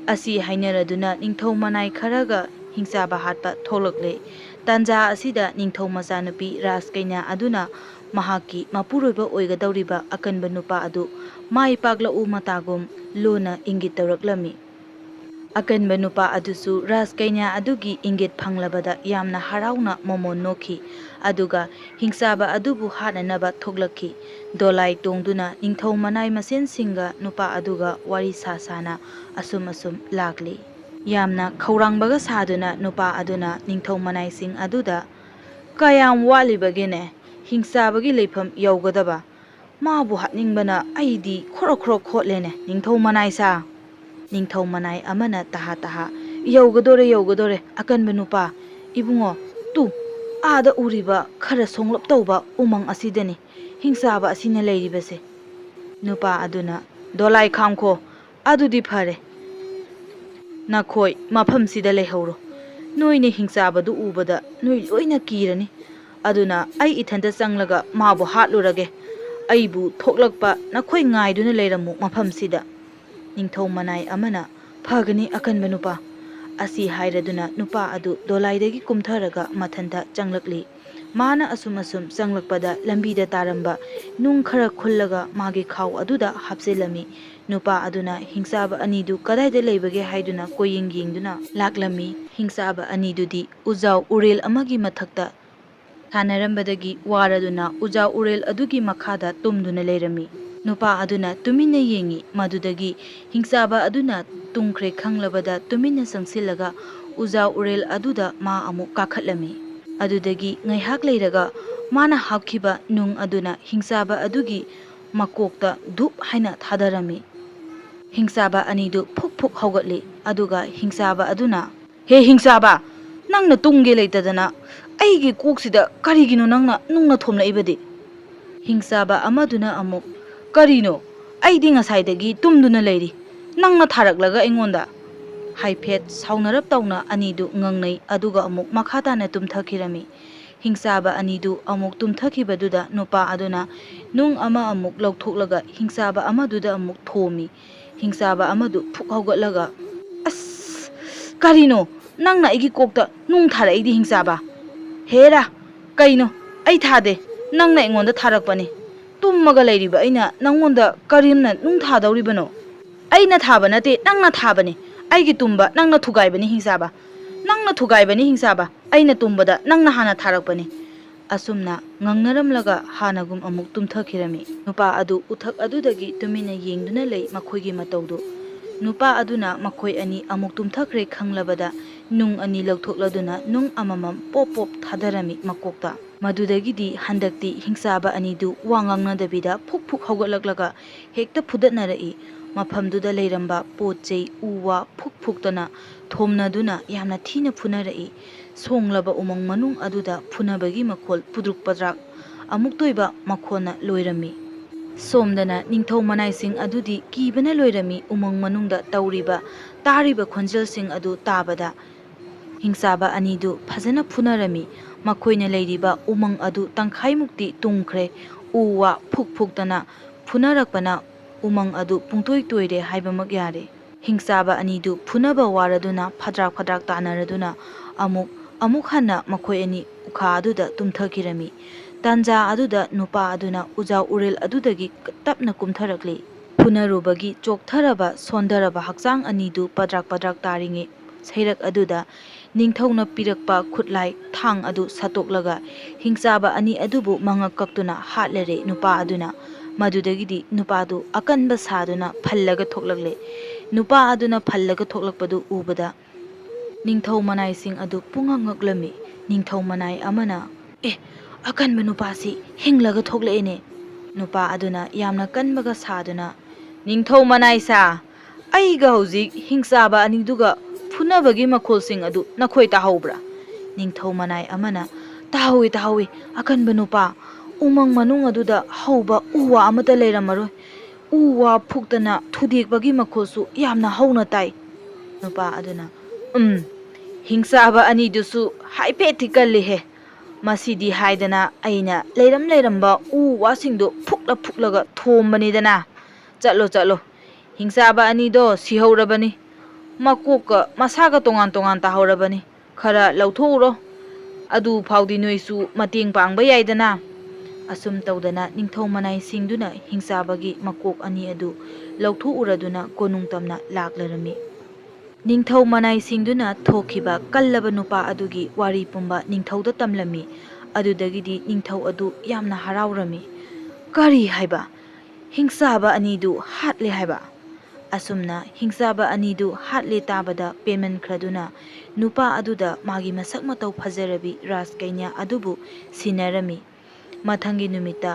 Speaker 1: ꯑꯁꯤ ꯍꯥꯏꯅꯔꯗꯨꯅ ꯅꯤꯡꯊꯧ ꯃꯅꯥꯏ ꯈꯔꯒ ꯍꯤꯡꯆꯥꯕ ꯍꯥꯠꯄ ꯊꯣꯛꯂꯛꯂꯦ꯫ ꯇꯥꯟꯖꯥ ꯑꯁꯤꯗ ꯅꯤꯡꯊꯧ ꯃꯆꯥꯅꯨꯄꯤ ꯔꯥꯖꯀꯩꯅ꯭ꯌ ꯑꯗꯨꯅ ꯃꯍꯥꯛꯀꯤ ꯃꯄꯨꯔꯣꯏꯕ ꯑꯣꯏꯒꯗꯧꯔꯤꯕ ꯑꯀꯟꯕ ꯅꯨꯄꯥ ꯑꯗꯨ ꯃꯥꯏ ꯄꯥꯛꯂꯛꯎ ꯃꯇꯥꯒꯨꯝ ꯂꯣꯟꯅ ꯏꯪꯒꯤꯠ ꯇꯧꯔꯛꯂꯝꯃꯤ꯫ ꯑꯀꯟꯕ ꯅꯨꯄꯥ ꯑꯗꯨꯁꯨ ꯔꯥꯖꯀꯩꯅ꯭ꯌ ꯑꯗꯨꯒꯤ ꯏꯪꯒꯤꯠ ꯐꯪꯂꯕꯗ ꯌꯥꯝꯅ ꯍꯔꯥꯎꯅ ꯃꯣꯃꯣꯟ ꯅꯣꯛꯈꯤ, ꯑꯗꯨꯒ ꯍꯤꯡꯆꯥꯕ ꯑꯗꯨꯕꯨ ꯍꯥꯠꯅꯅꯕ ꯊꯣꯛꯂꯛꯈꯤ꯫ ꯗꯣꯂꯥꯏ ꯇꯣꯡꯗꯨꯅ ꯅꯤꯡꯊꯧ ꯃꯅꯥꯏ ꯃꯁꯦꯟꯁꯤꯡꯒ ꯅꯨꯄꯥ ꯑꯗꯨꯒ ꯋꯥꯔꯤ ꯁꯥꯅ ꯑꯁꯨꯝ ꯂꯥꯛꯂꯤ꯫ ꯌꯥꯝꯅ ꯈꯧꯔꯥꯡꯕꯒ ꯁꯥꯗꯨꯅ ꯅꯨꯄꯥ ꯑꯗꯨꯅ ꯅꯤꯡꯊꯧ ꯃꯅꯥꯏꯁꯤꯡ ꯑꯗꯨꯗ, ꯀꯌꯥꯝ ꯋꯥꯠꯂꯤꯕꯒꯦꯅꯦ ꯍꯤꯡꯆꯥꯕꯒꯤ ꯂꯩꯐꯝ ꯌꯧꯒꯗꯕ? ꯃꯥꯕꯨ ꯍꯥꯠꯅꯤꯡꯕꯅ ꯑꯩꯗꯤ ꯈꯣꯔꯣꯛ ꯈꯣꯔꯣꯛ ꯈꯣꯠꯂꯦꯅꯦ ꯅꯤꯡꯊꯧ ꯃꯅꯥꯏꯁꯥ꯫ ꯅꯤꯡꯊꯧ ꯃꯅꯥꯏ ꯑꯃꯅ ꯇꯍꯥ ꯇꯍꯥ, ꯌꯧꯒꯗꯣꯔꯦ ꯌꯧꯒꯗꯣꯔꯦ ꯑꯀꯟꯕ ꯅꯨꯄꯥ, ꯏꯕꯨꯡꯉꯣ, ꯇꯨ ꯑꯥꯗ ꯎꯔꯤꯕ ꯈꯔ ꯁꯣꯡꯂꯞ ꯇꯧꯕ ꯎꯃꯪ ꯑꯁꯤꯗꯅꯤ ꯍꯤꯡꯆꯥꯕ ꯑꯁꯤꯅ ꯂꯩꯔꯤꯕꯁꯦ꯫ ꯅꯨꯄꯥ ꯑꯗꯨꯅ, ꯗꯣꯂꯥꯏ ꯈꯥꯝꯈꯣ, ꯑꯗꯨꯗꯤ ꯐꯔꯦ, ꯅꯈꯣꯏ ꯃꯐꯝꯁꯤꯗ ꯂꯩꯍꯧꯔꯣ꯫ ꯅꯣꯏꯅ ꯍꯤꯡꯆꯥꯕꯗꯨ ꯎꯕꯗ ꯅꯣꯏ ꯂꯣꯏꯅ ꯀꯤꯔꯅꯤ, ꯑꯗꯨꯅ ꯑꯩ ꯏꯊꯟꯇ ꯆꯪꯂꯒ ꯃꯥꯕꯨ ꯍꯥꯠꯂꯨꯔꯒꯦ꯫ ꯑꯩꯕꯨ ꯊꯣꯛꯂꯛꯄ ꯅꯈꯣꯏ ꯉꯥꯏꯗꯨꯅ ꯂꯩꯔꯝꯃꯨ ꯃꯐꯝꯁꯤꯗ꯫ ꯅꯤꯡꯊꯧ ꯃꯅꯥꯏ ꯑꯃꯅ, ꯐꯒꯅꯤ ꯑꯀꯟꯕ ꯅꯨꯄꯥ꯫ ꯑꯁꯤ ꯍꯥꯏꯔꯗꯨꯅ ꯅꯨꯄꯥ ꯑꯗꯨ ꯗꯣꯂꯥꯏꯗꯒꯤ ꯀꯨꯝꯊꯔꯒ ꯃꯊꯟꯇ ꯆꯪꯂꯛꯂꯤ꯫ ꯃꯥꯅ ꯑꯁꯨꯝ ꯆꯪꯂꯛꯄꯗ ꯂꯝꯕꯤꯗ ꯇꯥꯔꯝꯕ ꯅꯨꯡ ꯈꯔ ꯈꯨꯜꯂꯒ ꯃꯥꯒꯤ ꯈꯥꯎ ꯑꯗꯨꯗ ꯍꯥꯞꯆꯤꯜꯂꯝꯃꯤ꯫ ꯅꯨꯄꯥ ꯑꯗꯨꯅ ꯍꯤꯡꯆꯥꯕ ꯑꯅꯤꯗꯨ ꯀꯗꯥꯏꯗ ꯂꯩꯕꯒꯦ ꯍꯥꯏꯗꯨꯅ ꯀꯣꯏꯌꯦꯡ ꯌꯦꯡꯗꯨꯅ ꯂꯥꯛꯂꯝꯃꯤ꯫ ꯍꯤꯡꯆꯥꯕ ꯑꯅꯤꯗꯨꯗꯤ ꯎꯖꯥꯎ ꯎꯔꯦꯜ ꯑꯃꯒꯤ ꯃꯊꯛꯇ ꯁꯥꯟꯅꯔꯝꯕꯗꯒꯤ ꯋꯥꯔꯗꯨꯅ ꯎꯖꯥꯎ ꯎꯔꯦꯜ ꯑꯗꯨꯒꯤ ꯃꯈꯥꯗ ꯇꯨꯝꯗꯨꯅ ꯂꯩꯔꯝꯃꯤ꯫ ꯅꯨꯄꯥ ꯑꯗꯨꯅ ꯇꯨꯃꯤꯟꯅ ꯌꯦꯡꯉꯤ, ꯃꯗꯨꯗꯒꯤ ꯍꯤꯡꯆꯥꯕ ꯑꯗꯨꯅ ꯇꯨꯝꯈ꯭ꯔꯦ ꯈꯪꯂꯕꯗ ꯇꯨꯃꯤꯟꯅ ꯆꯪꯁꯤꯜꯂꯒ ꯎꯖꯥꯎ ꯎꯔꯦꯜ ꯑꯗꯨꯗ ꯃꯥ ꯑꯃꯨꯛ ꯀꯥꯈꯠꯂꯝꯃꯤ꯫ ꯑꯗꯨꯗꯒꯤ ꯉꯥꯏꯍꯥꯛ ꯂꯩꯔꯒ ꯃꯥꯅ ꯍꯥꯞꯈꯤꯕ ꯅꯨꯡ ꯑꯗꯨꯅ ꯍꯤꯡꯆꯥꯕ ꯑꯗꯨꯒꯤ ꯃꯀꯣꯛꯇ ꯙꯨꯞ ꯍꯥꯏꯅ ꯊꯥꯗꯔꯝꯃꯤ꯫ ꯍꯤꯡꯆꯥꯕ ꯑꯅꯤꯗꯨ ꯐꯨꯛ ꯐꯨꯛ ꯍꯧꯒꯠꯂꯤ, ꯑꯗꯨꯒ ꯍꯤꯡꯆꯥꯕ ꯑꯗꯨꯅ, ꯍꯦ ꯍꯤꯡꯆꯥꯕ, ꯅꯪꯅ ꯇꯨꯝꯒꯦ ꯂꯩꯇꯗꯅ ꯑꯩꯒꯤ ꯀꯣꯛꯁꯤꯗ ꯀꯔꯤꯒꯤꯅꯣ ꯅꯪꯅ ꯅꯨꯡꯅ ꯊꯣꯝꯂꯛꯏꯕꯗꯤ? ꯍꯤꯡꯆꯥꯕ ꯑꯃꯗꯨꯅ ꯑꯃꯨꯛ, ꯀꯔꯤꯅꯣ, ꯑꯩꯗꯤ ꯉꯁꯥꯏꯗꯒꯤ ꯇꯨꯝꯗꯨꯅ ꯂꯩꯔꯤ, ꯅꯪꯅ ꯊꯥꯔꯛꯂꯒ ꯑꯩꯉꯣꯟꯗ꯫ ꯍꯥꯏꯐꯦꯠ ꯁꯥꯎꯅꯔꯞ ꯇꯧꯅ ꯑꯅꯤꯗꯨ ꯉꯪꯅꯩ, ꯑꯗꯨꯒ ꯑꯃꯨꯛ ꯃꯈꯥ ꯇꯥꯅ ꯇꯨꯝꯊꯈꯤꯔꯝꯃꯤ꯫ ꯍꯤꯡꯆꯥꯕ ꯑꯅꯤꯗꯨ ꯑꯃꯨꯛ ꯇꯨꯝꯊꯈꯤꯕꯗꯨꯗ ꯅꯨꯄꯥ ꯑꯗꯨꯅ ꯅꯨꯡ ꯑꯃ ꯑꯃꯨꯛ ꯂꯧꯊꯣꯛꯂꯒ ꯍꯤꯡꯆꯥꯕ ꯑꯃꯗꯨꯗ ꯑꯃꯨꯛ ꯊꯣꯝꯃꯤ꯫ ꯍꯤꯡꯆꯥꯕ ꯑꯃꯗꯨ ꯐꯨꯛ ꯍꯧꯒꯠꯂꯒ, ꯑꯁ, ꯀꯔꯤꯅꯣ, ꯅꯪꯅ ꯑꯩꯒꯤ ꯀꯣꯛꯇ ꯅꯨꯡ ꯊꯥꯔꯛꯏꯗꯤ ꯍꯤꯡꯆꯥꯕ? ꯍꯦꯔꯥ, ꯀꯩꯅꯣ, ꯑꯩ ꯊꯥꯗꯦ, ꯅꯪꯅ ꯑꯩꯉꯣꯟꯗ ꯊꯥꯔꯛꯄꯅꯤ꯫ ꯇꯨꯝꯃꯒ ꯂꯩꯔꯤꯕ ꯑꯩꯅ ꯅꯪꯉꯣꯟꯗ ꯀꯔꯤꯝꯅ ꯅꯨꯡ ꯊꯥꯗꯧꯔꯤꯕꯅꯣ? ꯑꯩꯅ ꯊꯥꯕ ꯅꯠꯇꯦ, ꯅꯪꯅ ꯊꯥꯕꯅꯤ꯫ ꯑꯩꯒꯤ ꯇꯨꯝꯕ ꯅꯪꯅ ꯊꯨꯒꯥꯏꯕꯅꯤ ꯍꯤꯡꯆꯥꯕ, ꯅꯪꯅ ꯊꯨꯒꯥꯏꯕꯅꯤ ꯍꯤꯡꯆꯥꯕ, ꯑꯩꯅ ꯇꯨꯝꯕꯗ ꯅꯪꯅ ꯍꯥꯟꯅ ꯊꯥꯔꯛꯄꯅꯤ꯫ ꯑꯁꯨꯝꯅ ꯉꯪꯅꯔꯝꯂꯒ ꯍꯥꯟꯅꯒꯨꯝ ꯑꯃꯨꯛ ꯇꯨꯝꯊꯈꯤꯔꯝꯃꯤ꯫ ꯅꯨꯄꯥ ꯑꯗꯨ ꯎꯊꯛ ꯑꯗꯨꯗꯒꯤ ꯇꯨꯃꯤꯟꯅ ꯌꯦꯡꯗꯨꯅ ꯂꯩ ꯃꯈꯣꯏꯒꯤ ꯃꯇꯧꯗꯨ꯫ नुपा अदुना मखोय अनि अमुक तुमथखरे खंगलबदा नुंग अनि लौथोकलदुना नुंग अममम पोप पोप थादरमी मकोकता मदुदगिदी हंदक्ति हिंसाबा अनिदु वांगांगनदबिदा फुक फुक हौगलकलगा हेक्ता फुदतनरई मफमदुदा लेरंबा पोचै उवा फुक फुकतना थोमनदुना यामना थीना फुनरई सोंगलबा उमंग मनुंग अदुदा फुनबगी मखोल पुद्रुक पद्राक अमुक तोइबा मखोना लोइरमी सोमदना निंथौ मनाइसिंग अदुदी कीबना लोइरमी उमंग मनुंगदा तौरिबा तारिबा खोंजलसिंग अदु ताबदा हिंसाबा अनिदु फजना फुनरमी मखोइना लेरिबा उमंग अदु तंखाइमुक्ति तुंगख्रे उवा फुक फुकतना फुनरकपना उमंग अदु पुंतोय तोइरे हाइबमक यारे हिंसाबा अनिदु फुनबा वारदुना फद्राक फद्राक तानरदुना अमुक हन्ना मखोय अनि उखा अदुदा तुमथकिरमी तांजा अदुदा नुपा अदुना उजाव उरेल अदुदगी तपना कुमथरकले फुनरुबगी चोकथरबा सोंदरबा हक्चांग अनिदु पद्राक पद्राक तारिंगे सैरक अदुदा निंथौना पिरकपा खुटलाई थांग अदु सतोकलगा हिंसाबा अनि अदुबु मंगक कक्तुना हाटलरे नुपा अदुना मदुदगिदी नुपादु अकनबा सादुना फल्लगा थोकलगले नुपा अदुना फल्लगा थोकलकपदु उबदा निंथौ मनाइसिंग अदु पुंगंगकलमी निंथौ मनाइ अमना अकनबा नुपासी हिंगलगा थोकलेने नुपा अदुना यामना कनबगा सादुना निंथौ मनाइसा अइगा हौजिक हिंसाबा अनिदुगा फुनबगी मखोलसिंग अदु नखोय ताहौब्रा निंथौ मनाइ अमना ताहौई अकनबा नुपा उमंग मनुंग अदुदा हौबा उवा अमता लेरमरोय उवा फुक्तना थुदेकबगी मखोलसु यामना हौना ताइ नुपा अदुना हिंसाबा अनिदुसु हाइफेथि कल्लिहे मसीदी हाइदना अइना लेरंबा उवासिंदो फुकलगा थोमबनिदना चलो हिंसाबा अनिदो सिहौरबनी मकोका मसागा तोंगान तोंगान ताहौरबनी खरा लौथोउरो अदु फाउदी नोइसु मतेंग पांगबा याइदना असुम तौदना निंथौ मनाइ सिंदुना हिंसाबगी मकोक अनि अदु लौथोउरदुना कोनुंगतमना लाक्लरमी निंथौ मनाइ सिंदुना थोखिबा कल्लबा नुपा अदुगी वारी पुंबा निंथौदा तमलमी अदुदगिदी निंथौ अदु यामना हराउरमी करी हाइबा हिंसाबा अनिदु हाटले हाइबा असुमना हिंसाबा अनिदु हाटले ताबदा पेमन खरदुना नुपा अदुदा मागी मसक मतौ फजरबी राजकैन्या अदुबु सिनरमी मथंगी नुमिता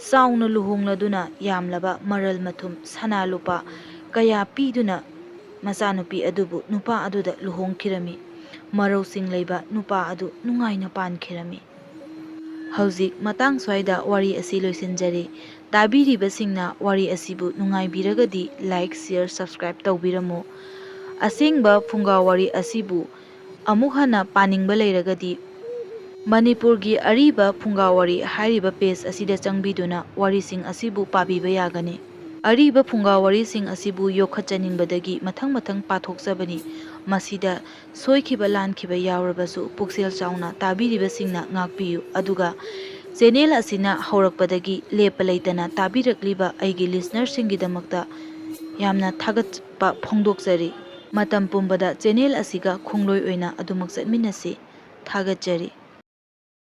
Speaker 1: साउना लुहोंगलदुना यामलबा मरल मथुम सना लुपा कया पीदुना मचानुपी अदुबु नुपा अदुदा लुहोंखिरमी मरौसिंग लैबा नुपा अदु नुंगाइना पानखिरमी हौजिक मतंग स्वाइदा वारी असि लोइसिनजरी ताबिरिबसिंगना वारी असिबु नुंगाइबिरगदी लाइक शेयर सब्सक्राइब तौबिरमो असेंगबा फुंगा वारी असिबु अमुक हना पानिंगबा लैरगदी मणिपुरगी अरीबा फुंगा वारी हारिबा पेज असिदा चंगबिदुना वारीसिंग असिबु पाबिबा यागनी अरीबा फुंगा वारीसिंग असिबु योखचनिंगबदगी मथंग मथंग पाथोकजबनी मसिदा सोइखिबा लानखिबा यावरबसु पुक्सेल चाउना ताबिरिबसिंगना ngakpiyu aduga चैनल असिना हौरकपदगी लेप लैतना ताबिरकलिबा अइगी लिसनर सिंगिदमक्ता यामना थागतपा फोंदोकजरी मतम पुंबदा चैनल असिगा खुंगलोय ओइना अदुमक चटमिनसी थागतजरी।